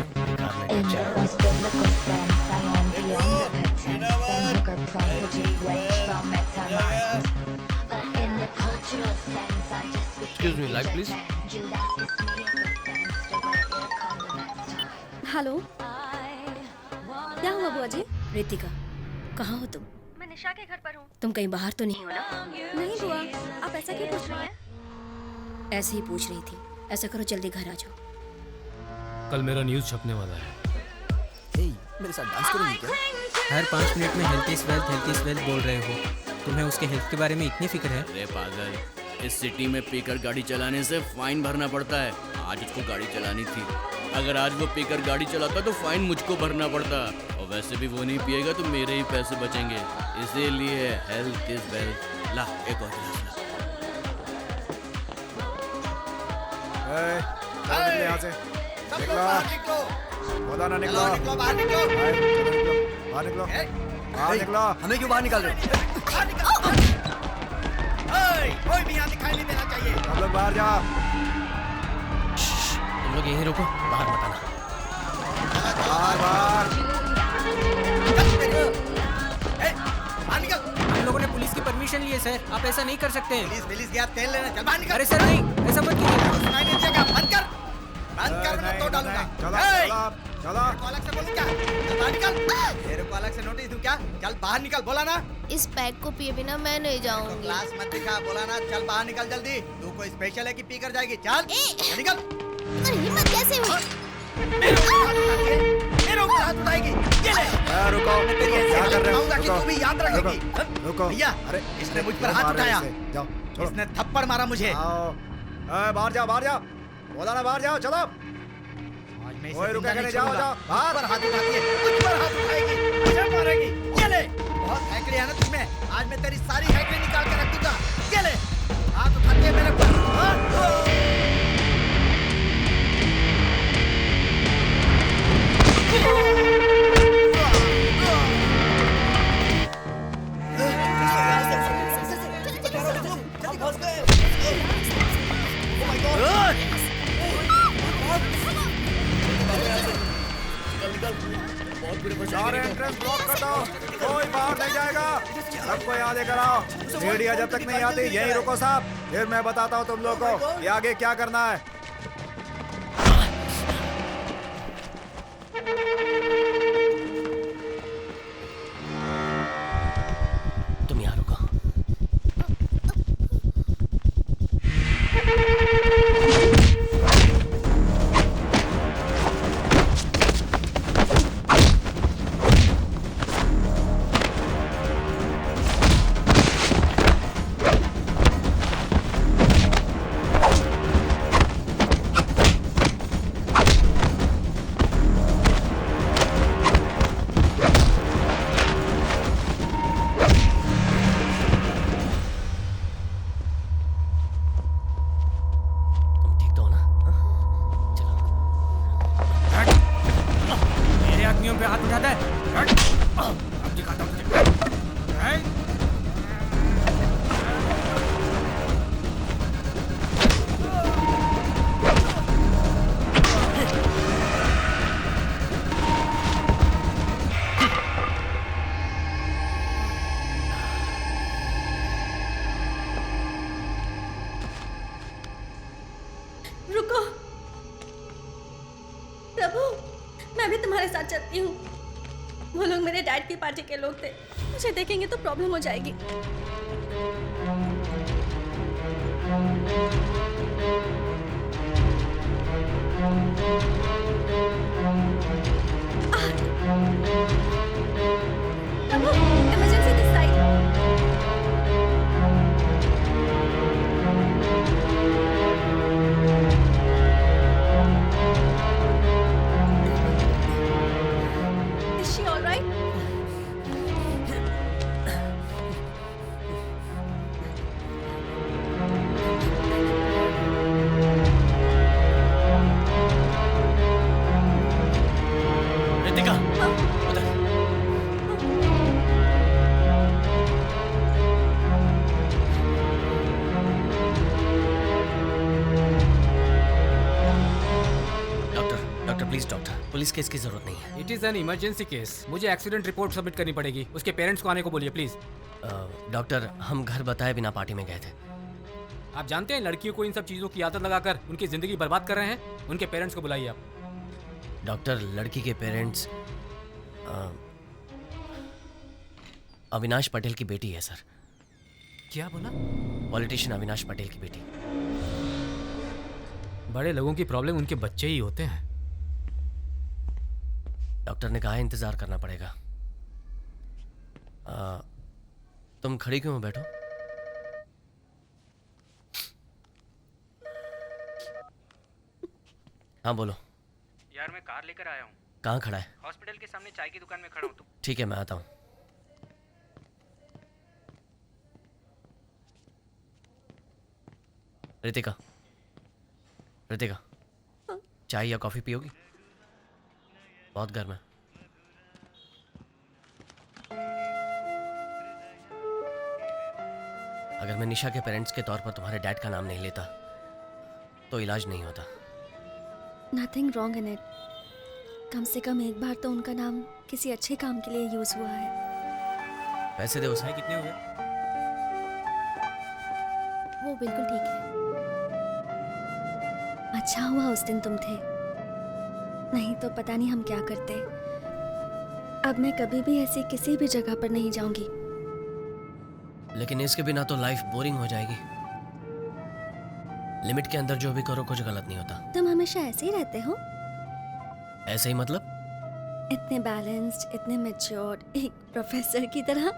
Excuse me, light please. Hello, क्या हुआ बुआ जी? रितिका, कहाँ हो तुम? मैं निशा के घर पर हूँ। तुम कहीं बाहर तो नहीं हो ना? नहीं बुआ, आप ऐसा क्यों पूछ रही हैं? ऐसे ही पूछ रही थी। ऐसा करो, जल्दी घर आ जाओ। कल मेरा न्यूज़ छपने वाला है। मेरे साथ डांस करोगी क्या? हर 5 मिनट में हेल्थ इज वेल्थ बोल रहे हो। तुम्हें उसके हेल्थ के बारे में इतनी फिक्र है? अरे पागल, इस सिटी में पीकर गाड़ी चलाने से फाइन भरना पड़ता है। आज उसको गाड़ी चलानी थी। अगर आज वो पीकर गाड़ी चलाता तो फाइन मुझको भरना पड़ता, और वैसे भी वो नहीं पिएगा तो मेरे ही पैसे बचेंगे। इसीलिए हेल्थ इज वेल्थ। ला, एक और गिलास ला। निकलो यहाँ से। निकलो। बोला ना निकलो। बाहर निकलो। बाहर निकलो। बाहर निकलो। हमें क्यों बाहर निकाल रहे हो? कोई भी यहाँ दिखाई नहीं देना चाहिए। सब लोग बाहर जाओ। तुम लोग यहीं रुको, बाहर मत आना। बाहर। बाहर निकल। हम लोगों ने पुलिस की परमिशन ली है सर, आप ऐसा नहीं कर सकते हैं। पुलिस गया, तेल लेना। चल बाहर निकल। अरे सर नहीं, ऐसा मत कीजिए। सुनाई नहीं देगा, बंद कर। बंद कर, मैं तो डालूंगा। चलो चलो। तेरे को अलग से बोलूं क्या? चल बाहर निकल। तेरे को अलग से नोटिस दूं क्या? चल बाहर निकल, बोला ना। इस पैक को पिए बिना मैं नहीं जाऊंगी। क्लास मत दिखा, बोला ना। चल बाहर निकल जल्दी। तू कोई स्पेशल है कि पी कर जाएगी? चल निकल। हिम्मत कैसे हुई? मेरे ऊपर हाथ उठाएगी। ये ले। रुको। क्या कर रहे हो? कि तू भी याद रखेगी। रुको। भैया, अरे इसने मुझ पर हाथ उठाया। जाओ। इसने थप्पड़ मारा मुझे। आओ। बाहर जाओ, बाहर जाओ। बोला ना बाहर जाओ, चलो। मैं इसे ओए, जिंदा रुका नहीं करे, जाओ, छोड़ूंगा। जाओ, बाहर। मुझ पर हाथ उठाती है, मुझ पर हाथ उठाएगी, मुझे मारेगी। ये ले, बहुत हैकड़ी है ना तुझमें। आज मैं तेरी सारी हैकड़ी निकाल के रख दूंगा। ये ले, हाथ उठाती है मेरे पर। सारे एंट्रेंस ब्लॉक कर दो, कोई बाहर नहीं जाएगा। सबको याद कराओ, मीडिया जब तक नहीं आती यहीं रुको साहब, फिर मैं बताता हूँ तुम लोगों को कि आगे क्या करना है। तुम यहाँ रुको। मेरे आदमियों पे हाथ उठाता है। अब दिखाता हूँ तुझे। हैं? रुको प्रभु, मैं भी तुम्हारे साथ चलती हूँ। वो लोग मेरे डैड की पार्टी के लोग थे, मुझे देखेंगे तो प्रॉब्लम हो जाएगी। Prabhu, emergency this side. Is she all right? Ritika, उधर। Doctor please doctor, police case की जरूरत नहीं है। It is an emergency case. मुझे एक्सीडेंट रिपोर्ट सबमिट करनी पड़ेगी। उसके पेरेंट्स को आने को बोलिए प्लीज। डॉक्टर, हम घर बताए बिना पार्टी में गए थे। आप जानते हैं लड़कियों को इन सब चीज़ों की आदत लगाकर उनकी ज़िंदगी बर्बाद कर रहे हैं। उनके पेरेंट्स को बुलाइए आप। डॉक्टर, लड़की के पेरेंट्स अविनाश पटेल की बेटी है सर। क्या बोला? पॉलिटिशियन अविनाश पटेल की बेटी। बड़े लोगों की प्रॉब्लम उनके बच्चे ही होते हैं। डॉक्टर ने कहा है इंतजार करना पड़ेगा। तुम खड़ी क्यों हो? बैठो। हाँ बोलो। यार मैं कार लेकर आया हूँ। कहाँ खड़ा है? हॉस्पिटल के सामने चाय की दुकान में खड़ा हूँ। तुम? ठीक है, मैं आता हूँ। रितिका, रितिका, चाय या कॉफी पियोगी? बहुत गर्म है। अगर मैं निशा के पेरेंट्स के तौर पर तुम्हारे डैड का नाम नहीं लेता तो इलाज नहीं होता। Nothing wrong in it. कम से कम एक बार तो उनका नाम किसी अच्छे काम के लिए यूज हुआ है। पैसे दे उसे। कितने हुए? वो बिल्कुल ठीक है। अच्छा हुआ उस दिन तुम थे, नहीं तो पता नहीं हम क्या करते। अब मैं कभी भी ऐसी किसी भी जगह पर नहीं जाऊंगी। लेकिन इसके बिना तो लाइफ बोरिंग हो जाएगी। लिमिट के अंदर जो भी करो कुछ गलत नहीं होता। तुम हमेशा ऐसे ही रहते हो? ऐसे ही मतलब? इतने बैलेंस्ड, इतने मैच्योर्ड, एक प्रोफेसर की तरह।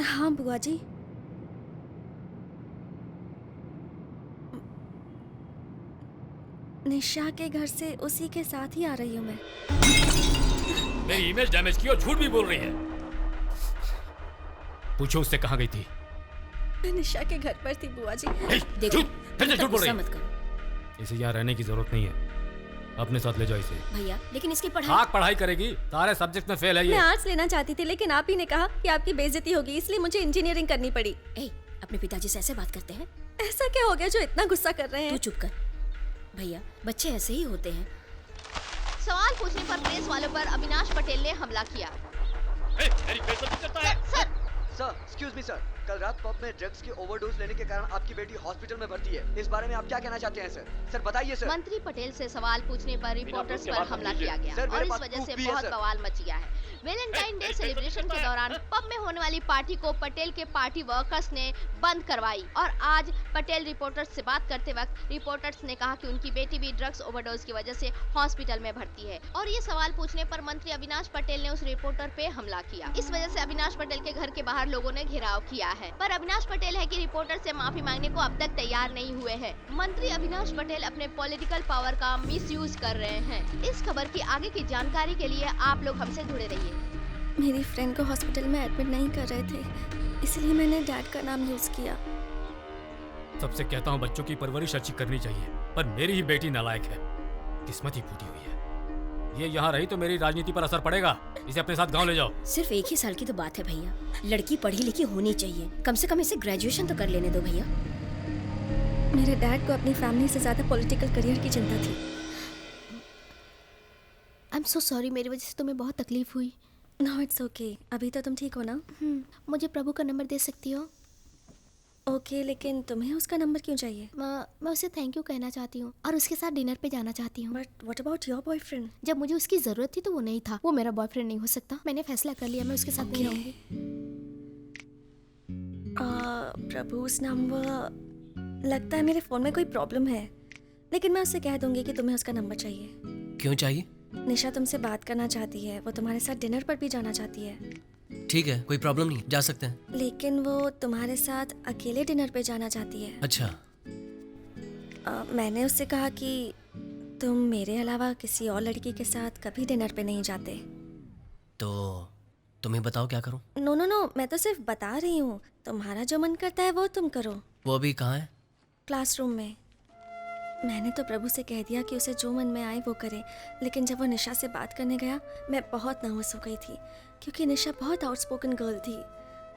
हाँ बुआ जी। निशा के घर से उसी के साथ ही आ रही हूँ मैं। मेरी इमेज डैमेज की और झूठ भी बोल रही है। पूछो उससे कहाँ गई थी। मैं निशा के घर पर थी बुआ जी। देखो, फिर से झूठ बोल रही मत है। करो इसे यहाँ रहने की जरूरत नहीं है, अपने साथ ले जाओ इसे। भैया, लेकिन इसकी पढ़ाई। हाँ पढ़ाई करेगी, सारे सब्जेक्ट में फेल है ये। मैं आर्ट्स लेना चाहती थी लेकिन आप ही ने कहा कि आपकी बेइज्जती होगी, इसलिए मुझे इंजीनियरिंग करनी पड़ी। अपने पिताजी से ऐसे बात करते हैं? ऐसा क्या हो गया जो इतना गुस्सा कर रहे हैं? तू चुप कर। भैया, बच्चे ऐसे ही होते हैं। सवाल पूछने पर प्रेस वालों पर अविनाश पटेल ने हमला किया। सर, एक्सक्यूज मी सर, कल रात पब में ड्रग्स की ओवरडोज लेने के कारण आपकी बेटी हॉस्पिटल में भर्ती है। इस बारे में आप क्या कहना चाहते हैं सर? सर बताइए सर। मंत्री पटेल से सवाल पूछने पर रिपोर्टर्स पर हमला किया गया और इस वजह से बहुत बवाल मच गया है। वैलेंटाइन डे सेलिब्रेशन के दौरान पब में होने वाली पार्टी को पटेल के पार्टी वर्कर्स ने बंद करवाई और आज पटेल रिपोर्टर्स से बात करते वक्त रिपोर्टर्स ने कहा कि उनकी बेटी भी ड्रग्स ओवरडोज की वजह से हॉस्पिटल में भर्ती है और ये सवाल पूछने पर मंत्री अविनाश पटेल ने उस रिपोर्टर पे हमला किया। इस वजह से अविनाश पटेल के घर के बाहर लोगों ने घेराव किया है, पर अविनाश पटेल है कि रिपोर्टर से माफी मांगने को अब तक तैयार नहीं हुए हैं। मंत्री अविनाश पटेल अपने पॉलिटिकल पावर का मिसयूज कर रहे हैं। इस खबर की आगे की जानकारी के लिए आप लोग हमसे जुड़े रहिए। मेरी फ्रेंड को हॉस्पिटल में एडमिट नहीं कर रहे थे, इसलिए मैंने डैड का नाम यूज किया। सबसे कहता हूँ बच्चों की परवरिश अच्छी करनी चाहिए, पर मेरी ही बेटी नालायक है, किस्मत ही फूटी हुई है। ये यहाँ रही तो मेरी राजनीति पर असर पड़ेगा। इसे अपने साथ गांव ले जाओ। सिर्फ 1 ही साल की तो बात है भैया, लड़की पढ़ी लिखी होनी चाहिए, कम से कम इसे ग्रेजुएशन तो कर लेने दो भैया। मेरे डैड को अपनी फैमिली से ज्यादा पॉलिटिकल करियर की चिंता थी। आई एम सो सॉरी, मेरी वजह से तुम्हें बहुत तकलीफ हुई। नो इट्स ओके, अभी तो तुम ठीक हो ना? मुझे प्रभु का नंबर दे सकती हो? ओके, लेकिन तुम्हें उसका नंबर क्यों चाहिए? मैं उसे थैंक यू कहना चाहती हूँ और उसके साथ डिनर पे जाना चाहती हूँ। But what about your boyfriend? जब मुझे उसकी जरूरत थी तो वो नहीं था। वो मेरा बॉयफ्रेंड नहीं हो सकता। मैंने फैसला कर लिया, मैं उसके साथ नहीं रहूंगी। प्रभु's नंबर, लगता है मेरे फोन में कोई प्रॉब्लम है, लेकिन मैं उससे कह दूंगी कि तुम्हें उसका नंबर चाहिए। क्यों चाहिए? निशा तुमसे बात करना चाहती है, वो तुम्हारे साथ डिनर पर भी जाना चाहती है। ठीक है, कोई प्रॉब्लम नहीं, जा सकते हैं। लेकिन वो तुम्हारे साथ अकेले डिनर पे जाना चाहती है। अच्छा। मैंने उससे कहा कि तुम मेरे अलावा किसी और लड़की के साथ कभी डिनर पे नहीं जाते। तो तुम्हें बताओ क्या करूं? नो नो नो, मैं तो सिर्फ बता रही हूँ, तुम्हारा जो मन करता है वो तुम करो। वो अभी कहाँ है? क्लासरूम में। मैंने तो प्रभु से कह दिया कि उसे जो मन में आए वो करे, लेकिन जब वो निशा से बात करने गया मैं बहुत नर्वस हो गई थी, क्योंकि निशा बहुत आउटस्पोकन गर्ल थी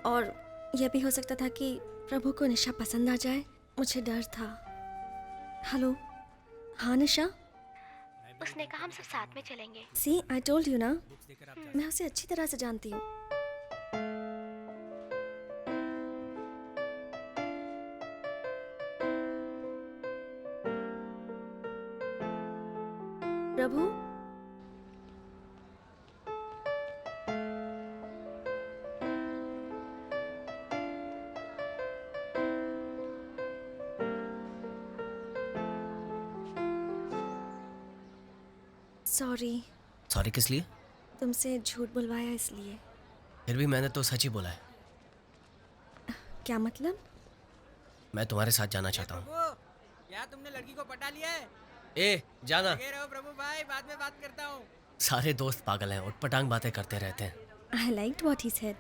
और यह भी हो सकता था कि प्रभु को निशा पसंद आ जाए। मुझे डर था। हेलो, हाँ निशा? उसने कहा हम सब साथ में चलेंगे। सी, आई टोल्ड यू ना, मैं उसे अच्छी तरह से जानती हूँ। प्रभु, सॉरी। सॉरी किस लिए? तुमसे झूठ बुलवाया इसलिए। फिर भी मैंने तो सच ही बोला है। क्या मतलब? मैं तुम्हारे साथ जाना चाहता हूँ। क्या तुमने लड़की को पटा लिया है? ए, जाना। लगे रहो प्रभु भाई, बाद में बात करता हूँ। सारे दोस्त पागल हैं, उटपटांग बातें करते रहते हैं। I liked what he said.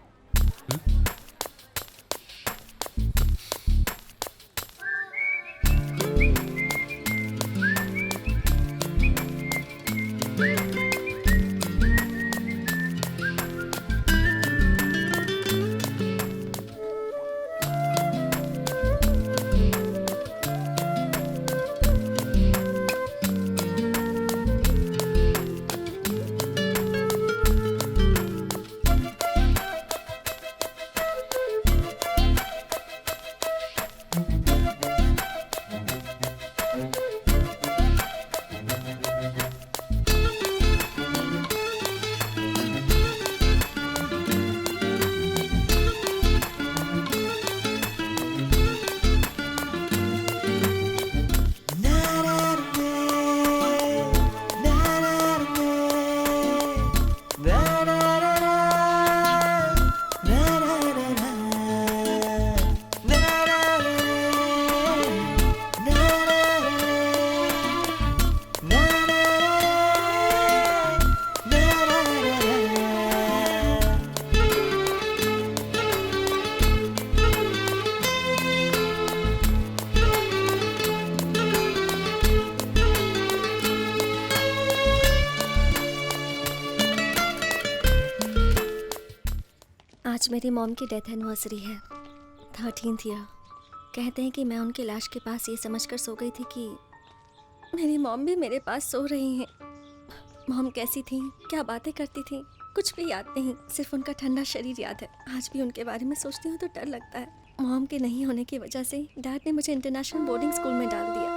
मेरी मॉम की डेथ एनिवर्सरी है, 13th ईयर। कहते हैं कि मैं उनकी लाश के पास ये समझकर सो गई थी कि मेरी मॉम भी मेरे पास सो रही हैं। मॉम कैसी थी, क्या बातें करती थी, कुछ भी याद नहीं, सिर्फ उनका ठंडा शरीर याद है। आज भी उनके बारे में सोचती हूँ तो डर लगता है। मॉम के नहीं होने की वजह से डैड ने मुझे इंटरनेशनल बोर्डिंग स्कूल में डाल दिया।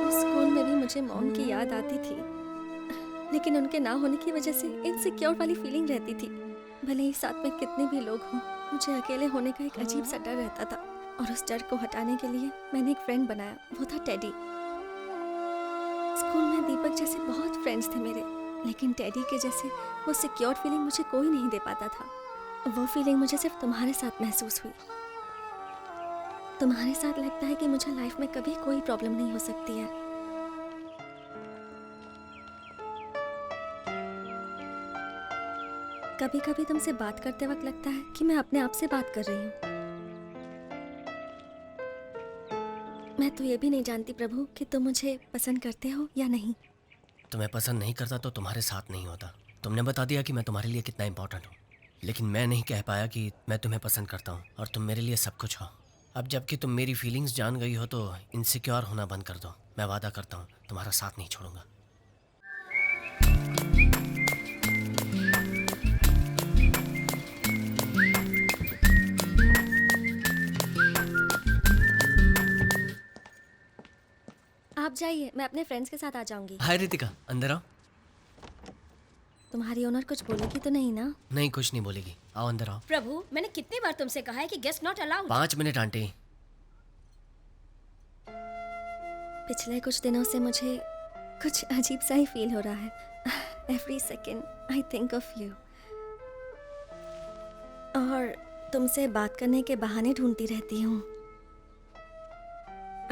उस स्कूल में भी मुझे मॉम की याद आती थी, लेकिन उनके ना होने की वजह से इनसिक्योर वाली फीलिंग रहती थी। भले ही साथ में कितने भी लोग हों, मुझे अकेले होने का एक अजीब सा डर रहता था। और उस डर को हटाने के लिए मैंने एक फ्रेंड बनाया, वो था टेडी। स्कूल में दीपक जैसे बहुत फ्रेंड्स थे मेरे, लेकिन टेडी के जैसे वो सिक्योर फीलिंग मुझे कोई नहीं दे पाता था। वो फीलिंग मुझे सिर्फ तुम्हारे साथ महसूस हुई। तुम्हारे साथ लगता है कि मुझे लाइफ में कभी कोई प्रॉब्लम नहीं हो सकती है। कभी कभी तुमसे बात करते वक्त लगता है कि मैं अपने आप से बात कर रही हूँ। मैं तो ये भी नहीं जानती प्रभु कि तुम मुझे पसंद करते हो या नहीं। तुम्हें पसंद नहीं करता तो तुम्हारे साथ नहीं होता। तुमने बता दिया कि मैं तुम्हारे लिए कितना इंपॉर्टेंट हूँ, लेकिन मैं नहीं कह पाया कि मैं तुम्हें पसंद करता हूँ और तुम मेरे लिए सब कुछ हो। अब जबकि तुम मेरी फीलिंग्स जान गई हो तो इनसिक्योर होना बंद कर दो। मैं वादा करता हूँ तुम्हारा साथ नहीं छोड़ूंगा। आप जाइए, मैं अपने फ्रेंड्स के साथ आ जाऊंगी। हाय रितिका, अंदर आओ। तुम्हारी ओनर कुछ बोलेगी तो नहीं ना? नहीं, कुछ नहीं बोलेगी। आओ अंदर आओ। प्रभु, मैंने कितनी बार तुमसे कहा है कि guest not allowed. 5 minute aunty. पिछले कुछ दिनों से मुझे कुछ अजीब सा ही फील हो रहा है। Every second I think of you, और तुमसे बात करने के बहाने ढूंढती रहती हूँ।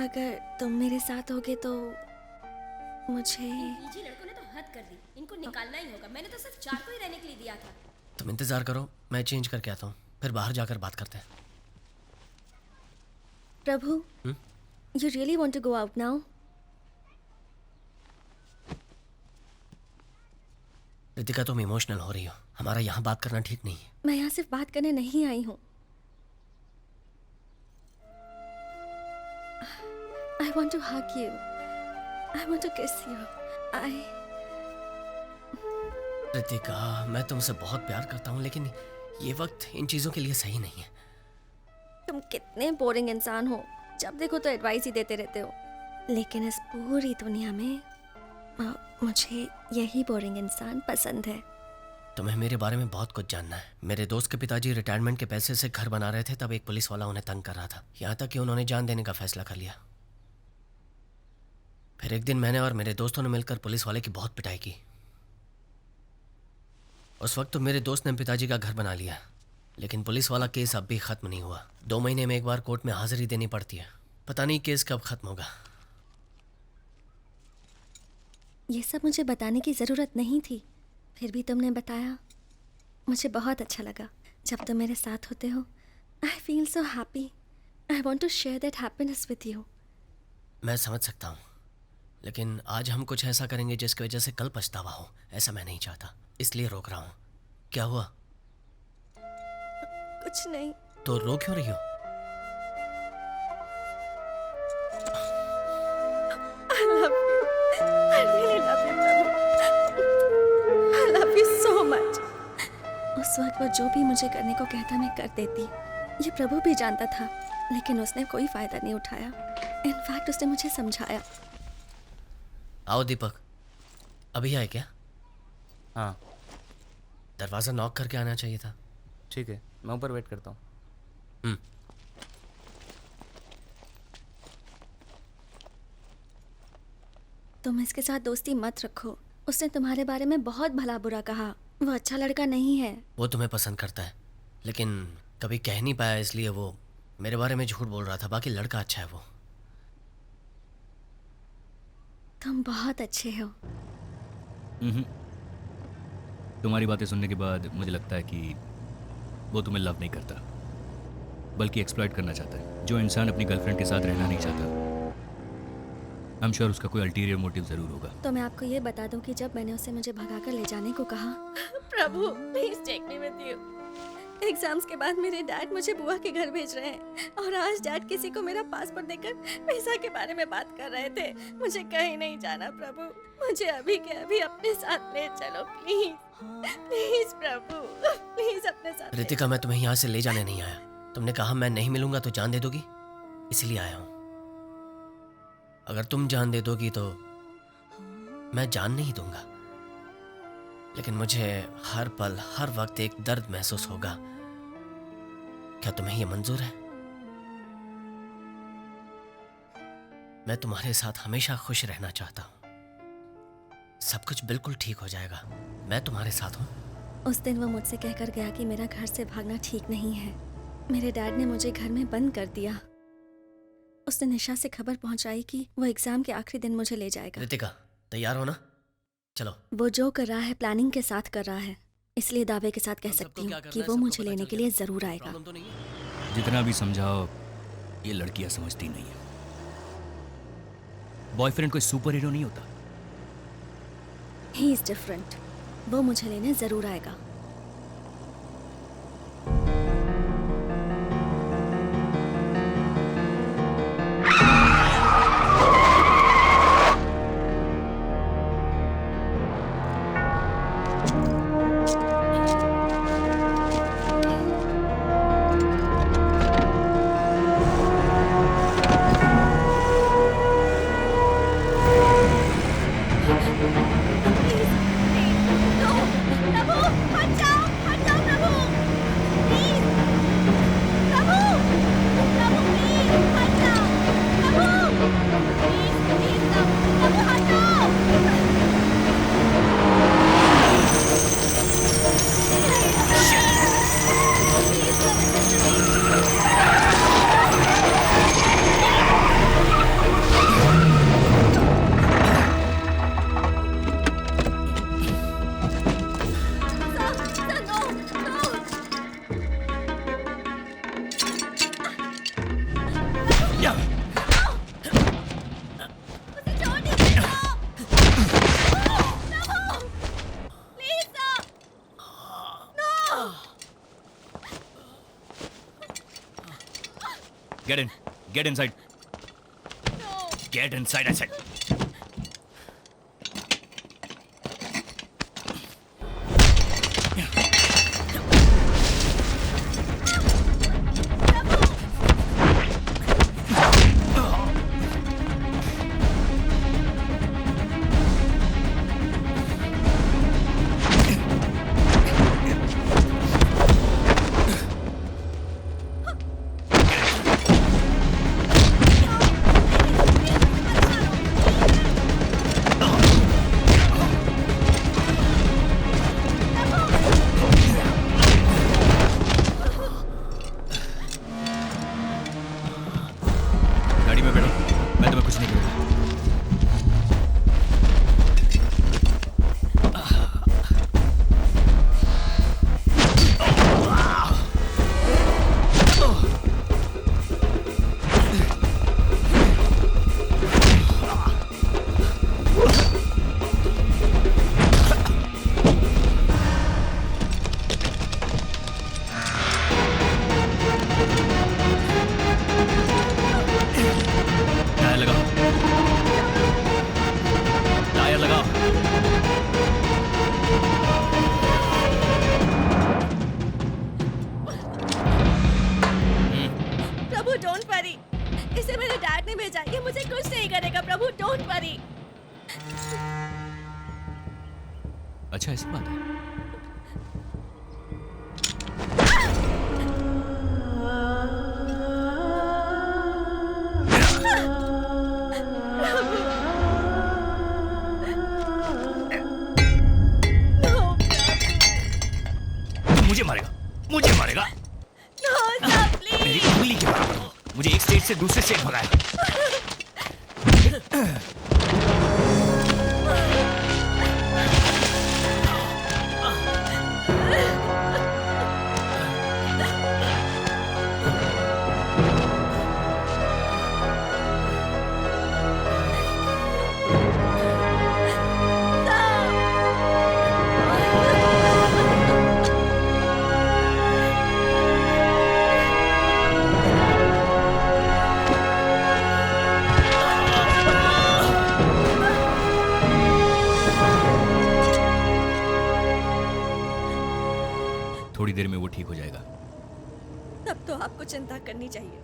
अगर तुम मेरे साथ होगे तो मुझे। पीजी लड़कों ने तो हद कर दी, इनको निकालना ही होगा। मैंने तो सिर्फ 4 को ही रहने के लिए दिया था। तुम इंतजार करो, मैं चेंज करके आता हूँ, फिर बाहर जाकर बात करते हैं। Prabhu, you really want to go out now? Ritika, तुम इमोशनल हो रही हो। हमारा यहाँ बात करना ठीक नहीं है। मैं यहाँ सिर्फ बात करने नहीं आई हूँ। I want to hug you. I want to kiss you. Ritika, मैं तुमसे बहुत प्यार करता हूँ, लेकिन ये वक्त इन चीज़ों के लिए सही नहीं है। तुम कितने बोरिंग इंसान हो, जब देखो तो एडवाइस ही देते रहते हो। लेकिन इस पूरी दुनिया में मुझे यही बोरिंग इंसान पसंद है। तुम्हें मेरे बारे में बहुत कुछ जानना है। मेरे दोस्त के पिताजी रिटायरमेंट के पैसे से घर बना रहे थे, तब एक पुलिस वाला उन्हें तंग कर रहा था, यहाँ तक कि उन्होंने जान देने का फैसला कर लिया। फिर एक दिन मैंने और मेरे दोस्तों ने मिलकर पुलिस वाले की बहुत पिटाई की। उस वक्त तो मेरे दोस्त ने पिताजी का घर बना लिया, लेकिन पुलिस वाला केस अब भी ख़त्म नहीं हुआ। 2 महीने में एक बार कोर्ट में हाजिरी देनी पड़ती है। पता नहीं केस कब ख़त्म होगा। ये सब मुझे बताने की ज़रूरत नहीं थी, फिर भी तुमने बताया। मुझे बहुत अच्छा लगा। जब तुम मेरे साथ होते हो, I feel so happy. I want to share that happiness with you. मैं समझ सकता हूँ, लेकिन आज हम कुछ ऐसा करेंगे जिसकी वजह से कल पछतावा हो। ऐसा मैं नहीं चाहता, इसलिए रोक रहा हूँ। क्या हुआ? कुछ नहीं। तो रो क्यों रही हो? I love you. I really love you, Prabhu. I love you so much. उस वक्त वो जो भी मुझे करने को कहता मैं कर देती। ये प्रभु भी जानता था, लेकिन उसने कोई फायदा नहीं उठाया। इनफैक्ट उसने मुझे समझाया। आओ दीपक, अभी आए क्या? हाँ। दरवाज़ा नॉक करके आना चाहिए था। ठीक है, मैं ऊपर वेट करता हूँ। तुम इसके साथ दोस्ती मत रखो। उसने तुम्हारे बारे में बहुत भला बुरा कहा। वो अच्छा लड़का नहीं है। वो तुम्हें पसंद करता है, लेकिन कभी कह नहीं पाया, इसलिए वो मेरे बारे में झूठ बोल रहा था। बाकी लड़का अच्छा है वो। तुम बहुत अच्छे हो। तुम्हारी बातें सुनने के बाद मुझे लगता है कि वो तुम्हें लव नहीं करता, बल्कि एक्सप्लॉइट करना चाहता है। जो इंसान अपनी गर्लफ्रेंड के साथ रहना नहीं चाहता, आई एम श्योर उसका कोई अल्टीरियर मोटिव जरूर होगा। तो मैं आपको ये बता दूं कि जब मैंने उसे मुझे भगाकर ले जाने को कहा, Prabhu please take me with you. Exams के बाद मेरे डैड मुझे बुआ के घर भेज रहे हैं और आज डैड किसी को मेरा पासपोर्ट देकर वीजा के बारे में बात कर रहे थे। मुझे कहीं नहीं जाना प्रभु, मुझे अभी के अभी अपने साथ ले चलो प्लीज प्लीज प्रभु, प्लीज अपने साथ। रितिका, मैं तुम्हें यहाँ से ले जाने नहीं आया। तुमने कहा मैं नहीं मिलूंगा तो जान दे दोगी, इसलिए आया हूँ। अगर तुम जान दे दोगी तो मैं जान नहीं दूंगा, लेकिन मुझे हर पल हर वक्त एक दर्द महसूस होगा। क्या तुम्हें यह मंजूर है? मैं तुम्हारे साथ हमेशा खुश रहना चाहता हूँ। सब कुछ बिल्कुल ठीक हो जाएगा, मैं तुम्हारे साथ हूँ। उस दिन वो मुझसे कहकर गया कि मेरा घर से भागना ठीक नहीं है। मेरे डैड ने मुझे घर में बंद कर दिया। उसने निशा से खबर पहुंचाई कि वो एग्जाम के आखिरी दिन मुझे ले जाएगा। रितिका, तैयार हो ना? चलो। वो जो कर रहा है प्लानिंग के साथ कर रहा है, इसलिए दावे के साथ कह सकती हूँ कि वो मुझे लेने के लिए जरूर आएगा। जितना भी समझाओ ये लड़कियां समझती नहीं है। बॉयफ्रेंड कोई सुपर हीरो नहीं होता। He is different. वो मुझे लेने जरूर आएगा। Get inside. No. Get inside, I said. अच्छा ऐसी बात है। मुझे मारेगा, मुझे मारेगा। मेरी उंगली के बराबर हो। मुझे एक स्टेट से दूसरे स्टेट भगाया। थोड़ी देर में वो ठीक हो जाएगा। तब तो आपको चिंता करनी चाहिए।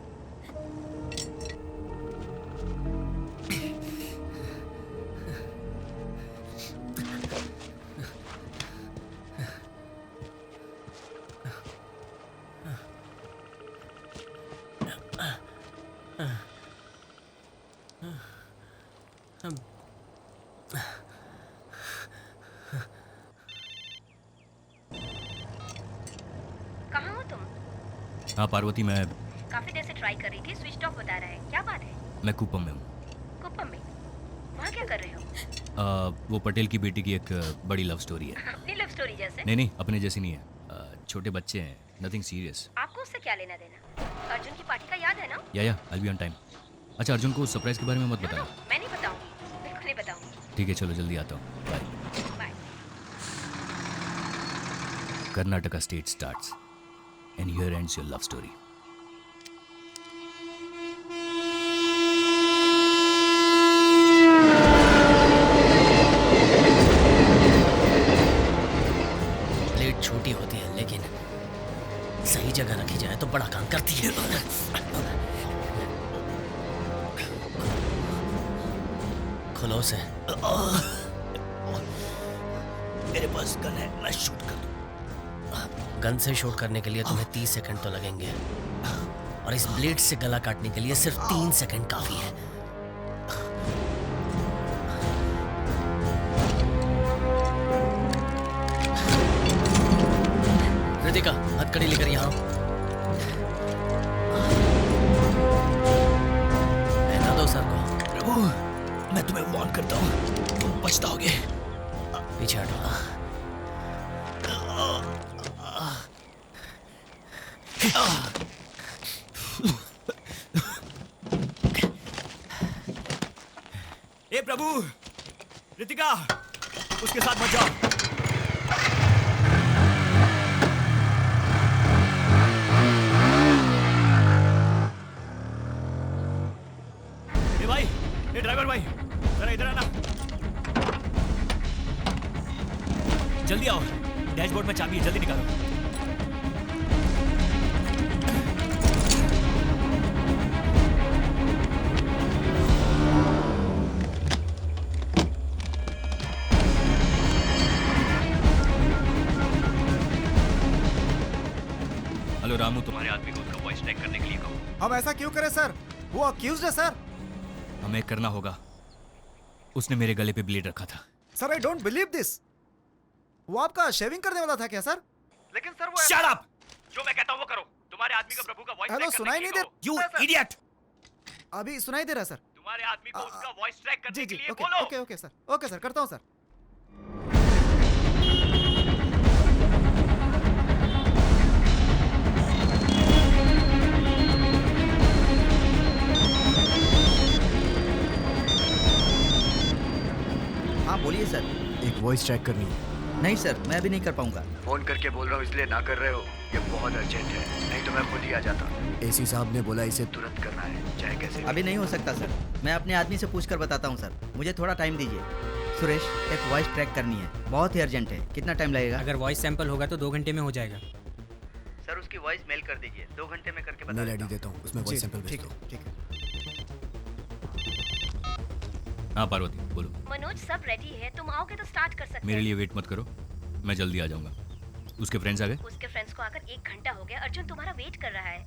कहाँ हो तुम? हाँ पार्वती, मैं काफी देर से ट्राई कर रही थी, स्विच ऑफ बता रहा है। क्या बात है? मैं कुप्पम में हूँ। कुप्पम में? वहाँ क्या कर रहे हो? वो पटेल की बेटी की एक बड़ी लव स्टोरी है। अपनी लव स्टोरी जैसे? नहीं, अपने जैसी नहीं है। छोटे बच्चे हैं, नथिंग सीरियस। आपको उससे क्या लेना देना? अर्जुन की पार्टी का याद है ना? या आई बी ऑन टाइम। अच्छा, अर्जुन को सरप्राइज के बारे में मत बताना। मैं नहीं बताऊंगी, बिल्कुल नहीं बताऊंगी। ठीक है, चलो जल्दी आता हूँ। Bye. Bye. Karnataka state starts and here ends your love story. Plate छोटी होती है लेकिन सही जगह रखी जाए तो बड़ा काम करती है। खुलो से। मेरे पास गन है, मैं शूट कर दूं। गन से शूट करने के लिए तुम्हें 30 सेकंड तो लगेंगे और इस ब्लेड से गला काटने के लिए सिर्फ 3 सेकंड काफी है। रितिका, हथकड़ी लेकर यहाँ पहना दो सर को। प्रभु, मैं तुम्हें वार्न करता हूँ, तुम पछताओगे। पीछे हटो। ए प्रभु, रितिका, उसके साथ मत जाओ। ए भाई, ए ड्राइवर भाई, जरा इधर आना। जल्दी आओ, डैशबोर्ड में चाबी है, जल्दी निकालो। हेलो रामू, तुम्हारे आदमी को उसका वॉइस ट्रैक करने के लिए कहो। हम ऐसा क्यों करें सर? वो अक्यूज्ड है सर। हमें करना होगा। उसने मेरे गले पे ब्लेड रखा था। Sir I don't believe this. वो आपका शेविंग करने वाला था क्या सर? लेकिन सर वो शट अप! जो मैं कहता हूँ वो करो। तुम्हारे आदमी का प्रभु का वॉइस हेलो, सुनाई नहीं दे। You idiot! अभी सुनाई दे रहा सर। तुम्हारे आदमी को उसका वॉइस ट्रैक करने के लिए ओके, बोलो। Okay okay sir, okay sir, करता हूँ सर। हाँ बोलिए सर। एक वॉइस ट्रैक करनी है। नहीं सर, मैं अभी नहीं कर पाऊंगा। फोन करके बोल रहा हूँ इसलिए ना कर रहे हो। ये बहुत अर्जेंट है, नहीं तो मैं खुद ही आ जाता। एसी साहब ने बोला इसे तुरंत करना है, चाहे कैसे। अभी नहीं हो सकता सर, मैं अपने आदमी से पूछकर बताता हूँ सर। मुझे थोड़ा टाइम दीजिए। सुरेश, एक वॉइस ट्रैक करनी है, बहुत ही अर्जेंट है। कितना टाइम लगेगा? अगर वॉइस सैंपल होगा तो 2 घंटे में हो जाएगा। सर उसकी वॉइस मेल कर दीजिए, 2 घंटे में करके बता मेल आईडी देता हूँ, उसमें वॉइस सैंपल भेज दो। ठीक है। हाँ पार्वती, बोलो। मनोज, सब रेडी है, तुम आओगे तो स्टार्ट कर सकते मेरे लिए वेट मत करो, मैं जल्दी आ जाऊंगा। उसके फ्रेंड्स आ गए? उसके फ्रेंड्स को आकर 1 घंटा हो गया। अर्जुन तुम्हारा वेट कर रहा है।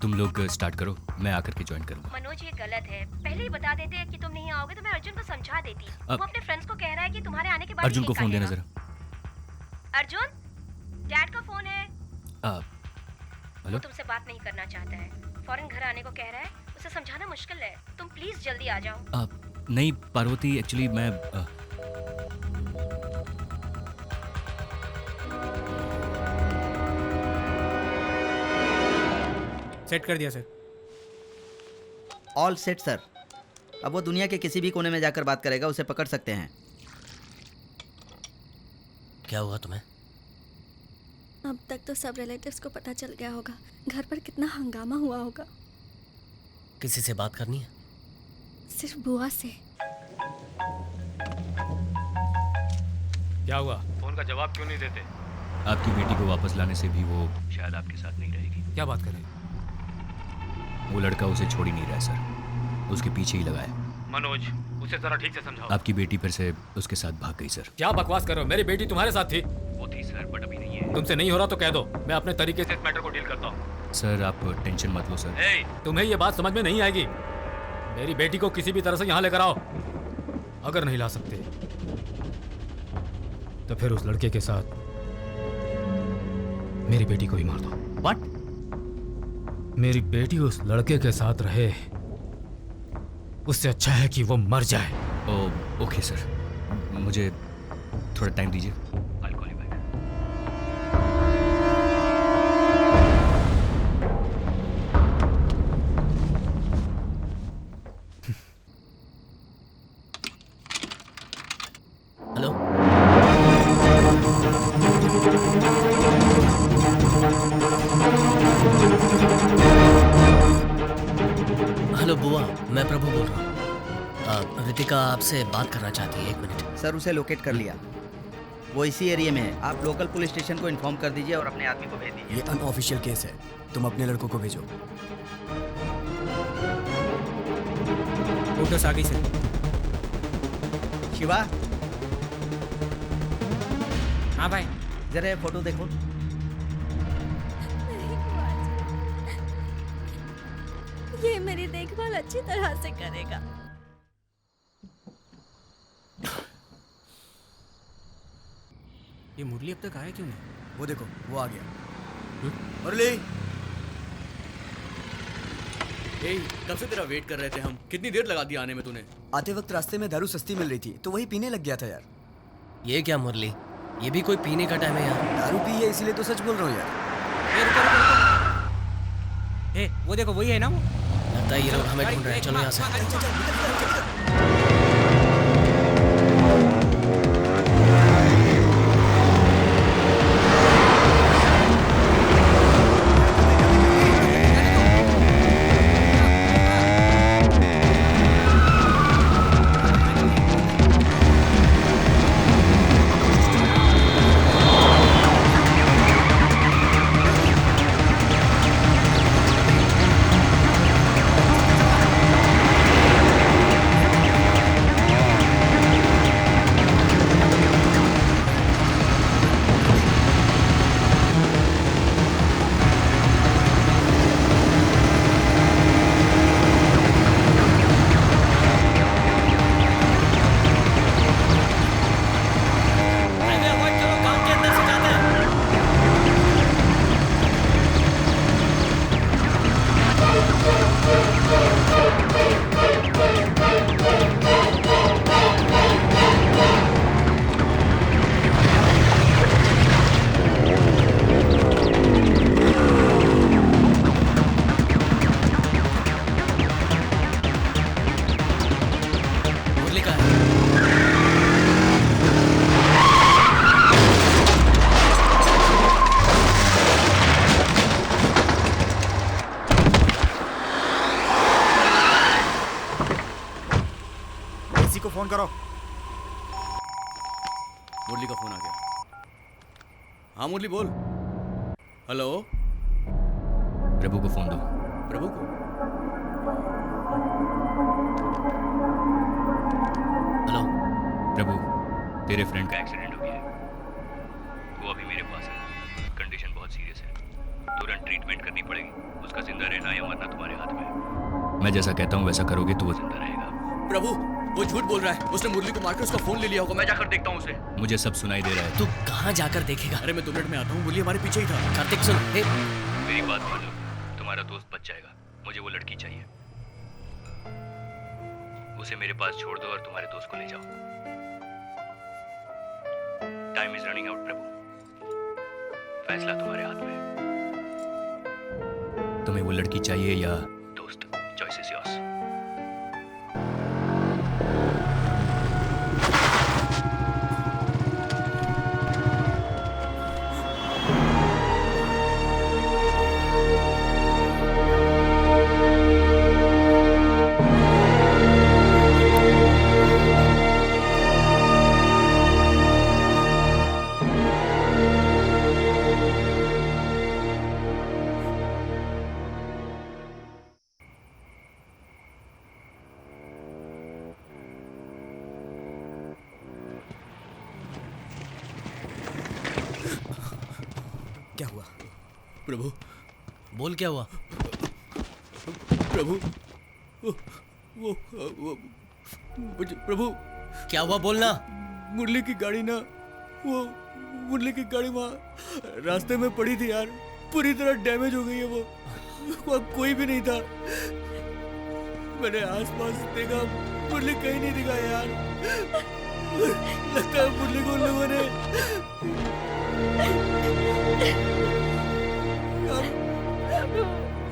तुम लोग स्टार्ट करो, मैं आकर के ज्वाइन करूंगा। मनोज, ये गलत है। पहले ही बता देते कि तुम नहीं आओगे तो मैं अर्जुन को समझा देती। वो अपने फ्रेंड्स को कह रहा है कि तुम्हारे आने के बाद अर्जुन को फोन देना जरा। अर्जुन, डैड का फोन है। हेलो? वो तुमसे बात नहीं करना चाहता है, फौरन घर आने को कह रहा है। उसे समझाना मुश्किल है, तुम प्लीज जल्दी आ जाओ। नहीं पार्वती, एक्चुअली मैं सेट कर दिया सर। All set sir. अब वो दुनिया के किसी भी कोने में जाकर बात करेगा, उसे पकड़ सकते हैं। क्या हुआ तुम्हें? अब तक तो सब रिलेटिव्स को पता चल गया होगा। घर पर कितना हंगामा हुआ होगा। किसी से बात करनी है? सिर्फ बुआ से। क्या हुआ? फोन फ़ोन का जवाब क्यों नहीं देते? आपकी बेटी को वापस लाने से भी वो शायद आपके साथ नहीं रहेगी। क्या बात कर रहे हैं? वो लड़का उसे छोड़ ही नहीं रहा है सर, उसके पीछे ही लगा है। मनोज, उसे जरा ठीक से समझाओ। आपकी बेटी फिर से उसके साथ भाग गई सर। क्या बकवास कर रहे हो? मेरी बेटी तुम्हारे साथ थी। वो थी सर, बट अभी नहीं है। तुमसे नहीं हो रहा तो कह दो, मैं अपने तरीके से इस मैटर को डील करता हूँ। सर आप टेंशन मत लो सर। तुम्हें ये बात समझ में नहीं आएगी। मेरी बेटी को किसी भी तरह से यहाँ लेकर आओ। अगर नहीं ला सकते तो फिर उस लड़के के साथ मेरी बेटी को ही मार दो। What? मेरी बेटी उस लड़के के साथ रहे, उससे अच्छा है कि वो मर जाए। ओके सर, मुझे थोड़ा टाइम दीजिए। हेलो, हेलो बुआ, मैं प्रभु बोल रहा हूँ। रितिका आपसे बात करना चाहती है, 1 मिनट। सर उसे लोकेट कर लिया, वो इसी एरिया में है। आप लोकल पुलिस स्टेशन को इन्फॉर्म कर दीजिए और अपने आदमी को भेज दीजिए। ये अनऑफिशियल केस है, तुम अपने लड़कों को भेजो। फोटोस आ गई सर। शिवा, हाँ भाई, जरा ये फोटो देखो। ये मेरी देखभाल अच्छी तरह से करेगा। ये मुरली अब तक आया क्यों नहीं? वो देखो, वो आ गया। मुरली, कब से तेरा वेट कर रहे थे हम। कितनी देर लगा दी आने में तूने? आते वक्त रास्ते में दारू सस्ती मिल रही थी तो वही पीने लग गया था यार। ये क्या मुरली, ये भी कोई पीने का टाइम है यार? दारू पी है इसीलिए तो सच बोल रहा हूँ यार। वो देखो, वही है ना वो। लगता है ये लोग हमें ढूंढ रहे हैं। चलो यहाँ से। फोन करो। मुरली का फोन आ गया। हाँ मुरली बोल। हेलो, प्रभु को फोन दो। प्रभु को? हेलो प्रभु, तेरे फ्रेंड का एक्सीडेंट हो गया है। वो अभी मेरे पास है, कंडीशन बहुत सीरियस है। तुरंत ट्रीटमेंट करनी पड़ेगी। उसका जिंदा रहना या मरना तुम्हारे हाथ में है। मैं जैसा कहता हूँ वैसा करोगे तो वो जिंदा रहेगा। प्रभु, वो झूठ बोल रहा है। उसने मुरली को मारकर उसका फोन ले लिया होगा। मैं जाकर देखता हूँ उसे। मुझे सब सुनाई दे रहा है। तू कहाँ जाकर देखेगा? अरे मैं 2 मिनट में आता हूँ। मुरली हमारे पीछे ही था। कार्तिक सुन, मेरी बात मानो, तुम्हारा दोस्त बच जाएगा। मुझे वो लड़की चाहिए। उसे मेरे पास छोड़ दो और तुम्हारे दोस्त को ले जाओ। टाइम इज रनिंग आउट प्रभु। फैसला तुम्हारे हाथ में है। तुम्हें वो लड़की चाहिए या दोस्त? Choice is yours. क्या हुआ? प्रभु, बोल क्या हुआ? प्रभु, प्रभु, क्या हुआ बोलना? मुरली की गाड़ी ना, वो मुरली की गाड़ी वहाँ रास्ते में पड़ी थी यार, पूरी तरह डैमेज हो गई है वो। वहाँ कोई भी नहीं था। मैंने आसपास देखा, मुरली कहीं नहीं दिखा यार। लगता है मुरली को उन लोगों ने यार,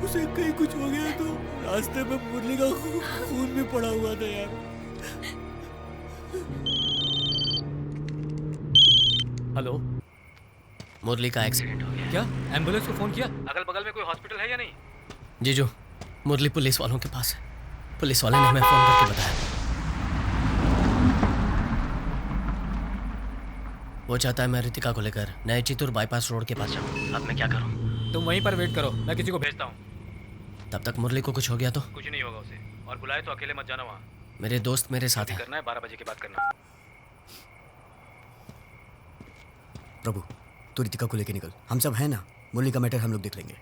उसे कहीं कुछ हो गया तो रास्ते में मुरली का खून भी पड़ा हुआ था यार। हेलो, मुरली का एक्सीडेंट हो गया। क्या एम्बुलेंस को फोन किया? अगल बगल में कोई हॉस्पिटल है या नहीं? जीजू, मुरली पुलिस वालों के पास है। पुलिस वाले ने हमें फोन करके बताया। वो चाहता है मैं रितिका को लेकर नए चितूर बाईपास रोड के पास जाऊँ। अब मैं क्या करूँ? तुम वहीं पर वेट करो, मैं किसी को भेजता हूँ। तब तक मुरली को कुछ हो गया तो? कुछ नहीं होगा उसे, और बुलाए तो अकेले मत जाना वहाँ। मेरे दोस्त मेरे साथ हैं। करना है 12 बजे के बाद करना। प्रभु, तू रितिका को लेके निकल, हम सब हैं ना। मुरली का मैटर हम लोग देख लेंगे।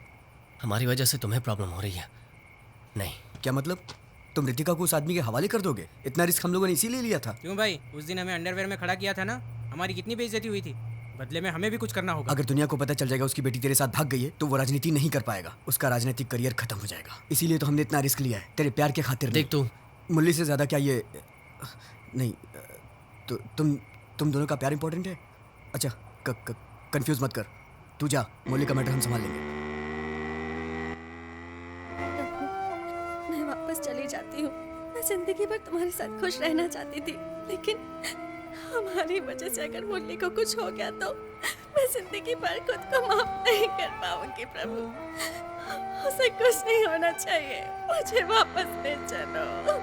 हमारी वजह से तुम्हें प्रॉब्लम हो रही है? नहीं। क्या मतलब? तुम रितिका को उस आदमी के हवाले कर दोगे? इतना रिस्क हम लोगों ने इसीलिए लिया था। क्यों भाई, उस दिन हमें अंडरवेयर में खड़ा किया था ना, हमारी कितनी बेइज्जती हुई थी। बदले में हमें भी कुछ करना होगा। अगर दुनिया को पता चल जाएगा उसकी बेटी तेरे साथ भाग गई है तो वो राजनीति नहीं कर पाएगा, उसका राजनीतिक करियर खत्म हो जाएगा। इसीलिए तो हमने इतना रिस्क लिया है, तेरे प्यार के खातिर। देख तू, मुरली से ज्यादा क्या ये नहीं, तो तुम दोनों का प्यार इंपॉर्टेंट है। अच्छा, कंफ्यूज मत कर, तू जा, मुरली का मैटर हम संभाल लेंगे। मैं वापस चली जाती हूँ। मैं जिंदगी भर तुम्हारे साथ खुश रहना चाहती थी, लेकिन हमारी वजह से अगर मुरली को कुछ हो गया तो मैं जिंदगी भर खुद को माफ नहीं कर पाऊंगी। प्रभु, उसे कुछ नहीं होना चाहिए, मुझे वापस ले चलो।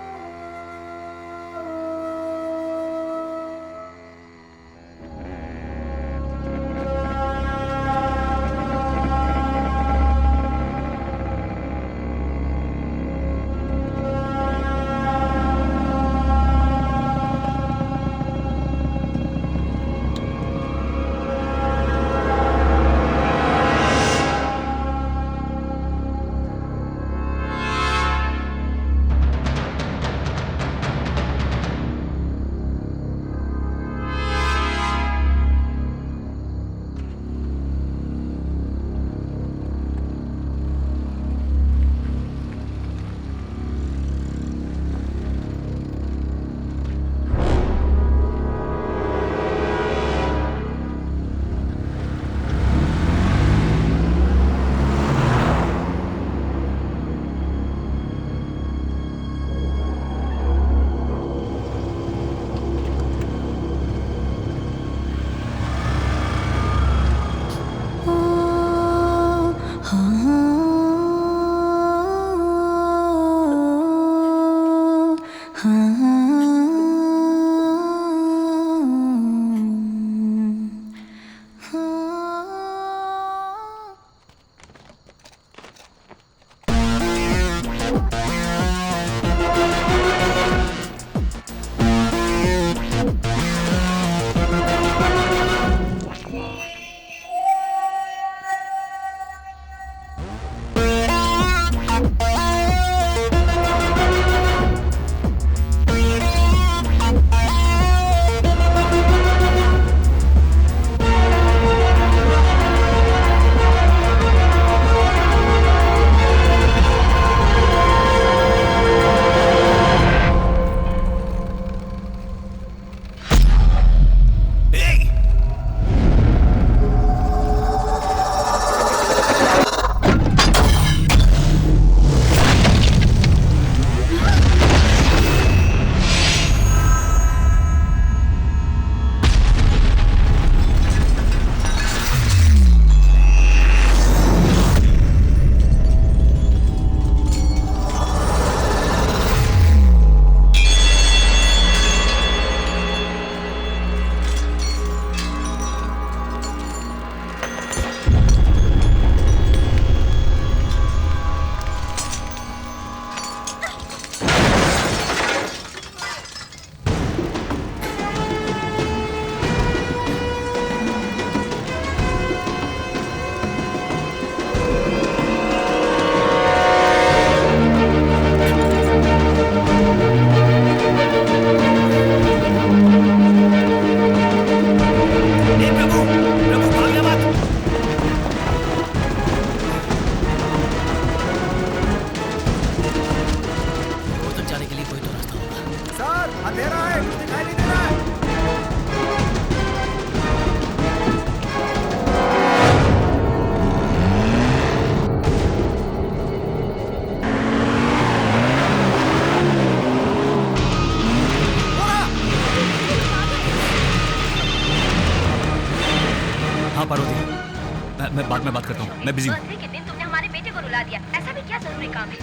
हाँ पार्वती, मैं बाद में बात करता हूँ, मैं बिजी हूँ। बर्थडे के दिन तुमने हमारे बेटे को रुला दिया, ऐसा भी क्या जरूरी काम है?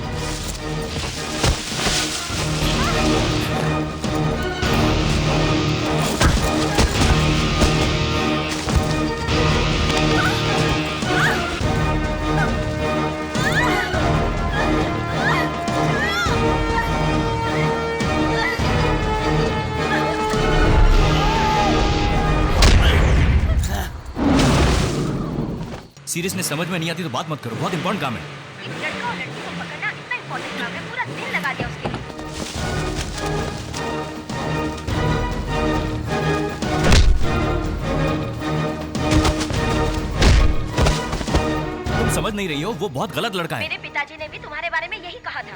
सीरियसनेस समझ में नहीं आती तो बात मत करो, बहुत इंपॉर्टेंट काम है। लड़का और लड़की को पकड़ना इतना इम्पोर्टेंट काम है, पूरा दिन लगा दिया उसके लिए। तुम समझ नहीं रही हो, वो बहुत गलत लड़का है। मेरे पिताजी ने भी तुम्हारे बारे में यही कहा था।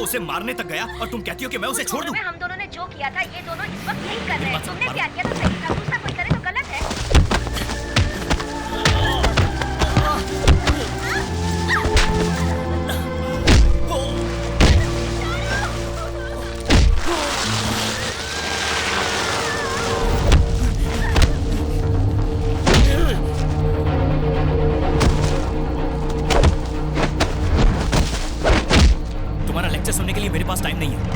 उसे मारने तक गया और तुम कहती हो कि मैं उसे छोड़ दूं? हम दोनों ने जो किया था ये दोनों इस वक्त यही कर रहे हैं। तुमने प्यार किया तो सही था, दूसरा कोई करे तो गलत है। तुम्हारा लेक्चर सुनने के लिए मेरे पास टाइम नहीं है।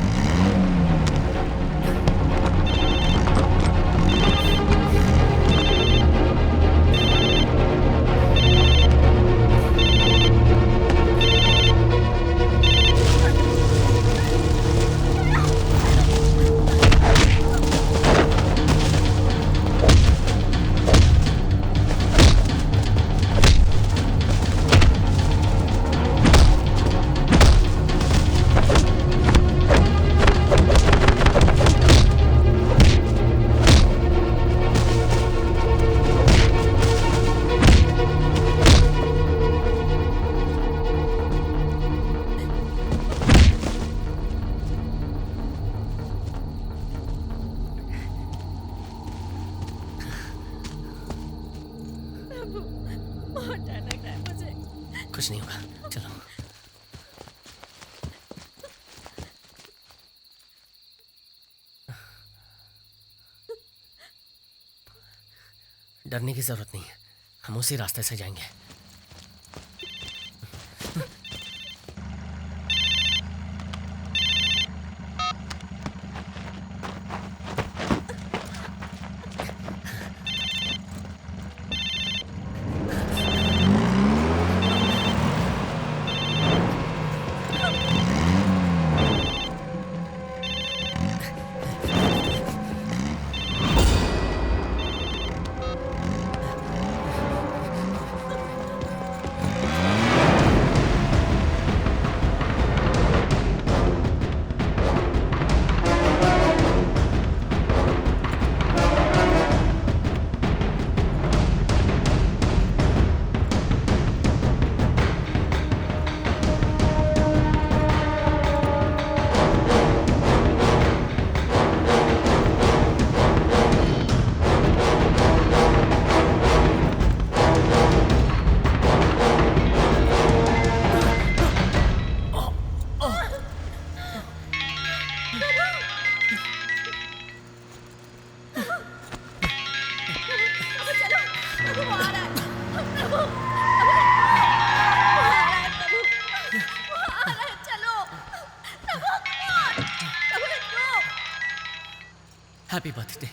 बहुत डर लग रहा है मुझे। कुछ नहीं होगा, चलो। डरने की जरूरत नहीं है, हम उसी रास्ते से जाएंगे। Happy birthday.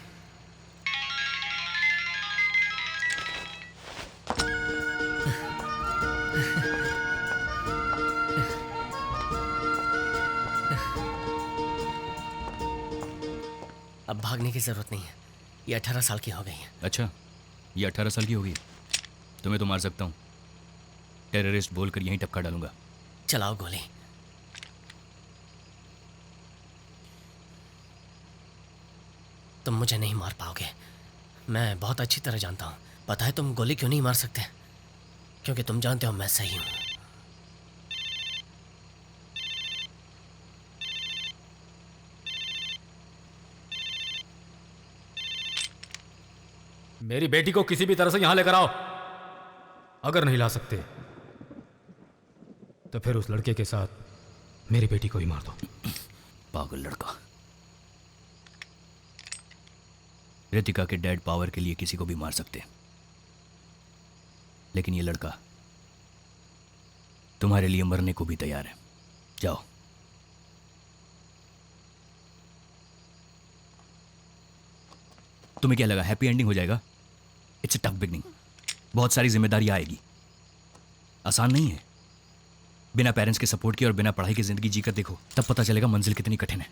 अब भागने की जरूरत नहीं है, ये 18 साल की हो गई है। अच्छा, ये 18 साल की होगी। तुम्हें तो मार सकता हूँ, टेररिस्ट बोलकर यहीं टपका डालूंगा। चलाओ गोली। तुम मुझे नहीं मार पाओगे, मैं बहुत अच्छी तरह जानता हूँ। पता है तुम गोली क्यों नहीं मार सकते? क्योंकि तुम जानते हो मैं सही हूँ। मेरी बेटी को किसी भी तरह से यहां लेकर आओ। अगर नहीं ला सकते तो फिर उस लड़के के साथ मेरी बेटी को ही मार दो। पागल लड़का। रितिका के डैड पावर के लिए किसी को भी मार सकते, लेकिन ये लड़का तुम्हारे लिए मरने को भी तैयार है। जाओ। तुम्हें क्या लगा हैप्पी एंडिंग हो जाएगा? It's a tough beginning. बहुत सारी जिम्मेदारियां आएगी, आसान नहीं है। बिना पेरेंट्स के सपोर्ट के और बिना पढ़ाई की जिंदगी जीकर देखो, तब पता चलेगा मंजिल कितनी कठिन है।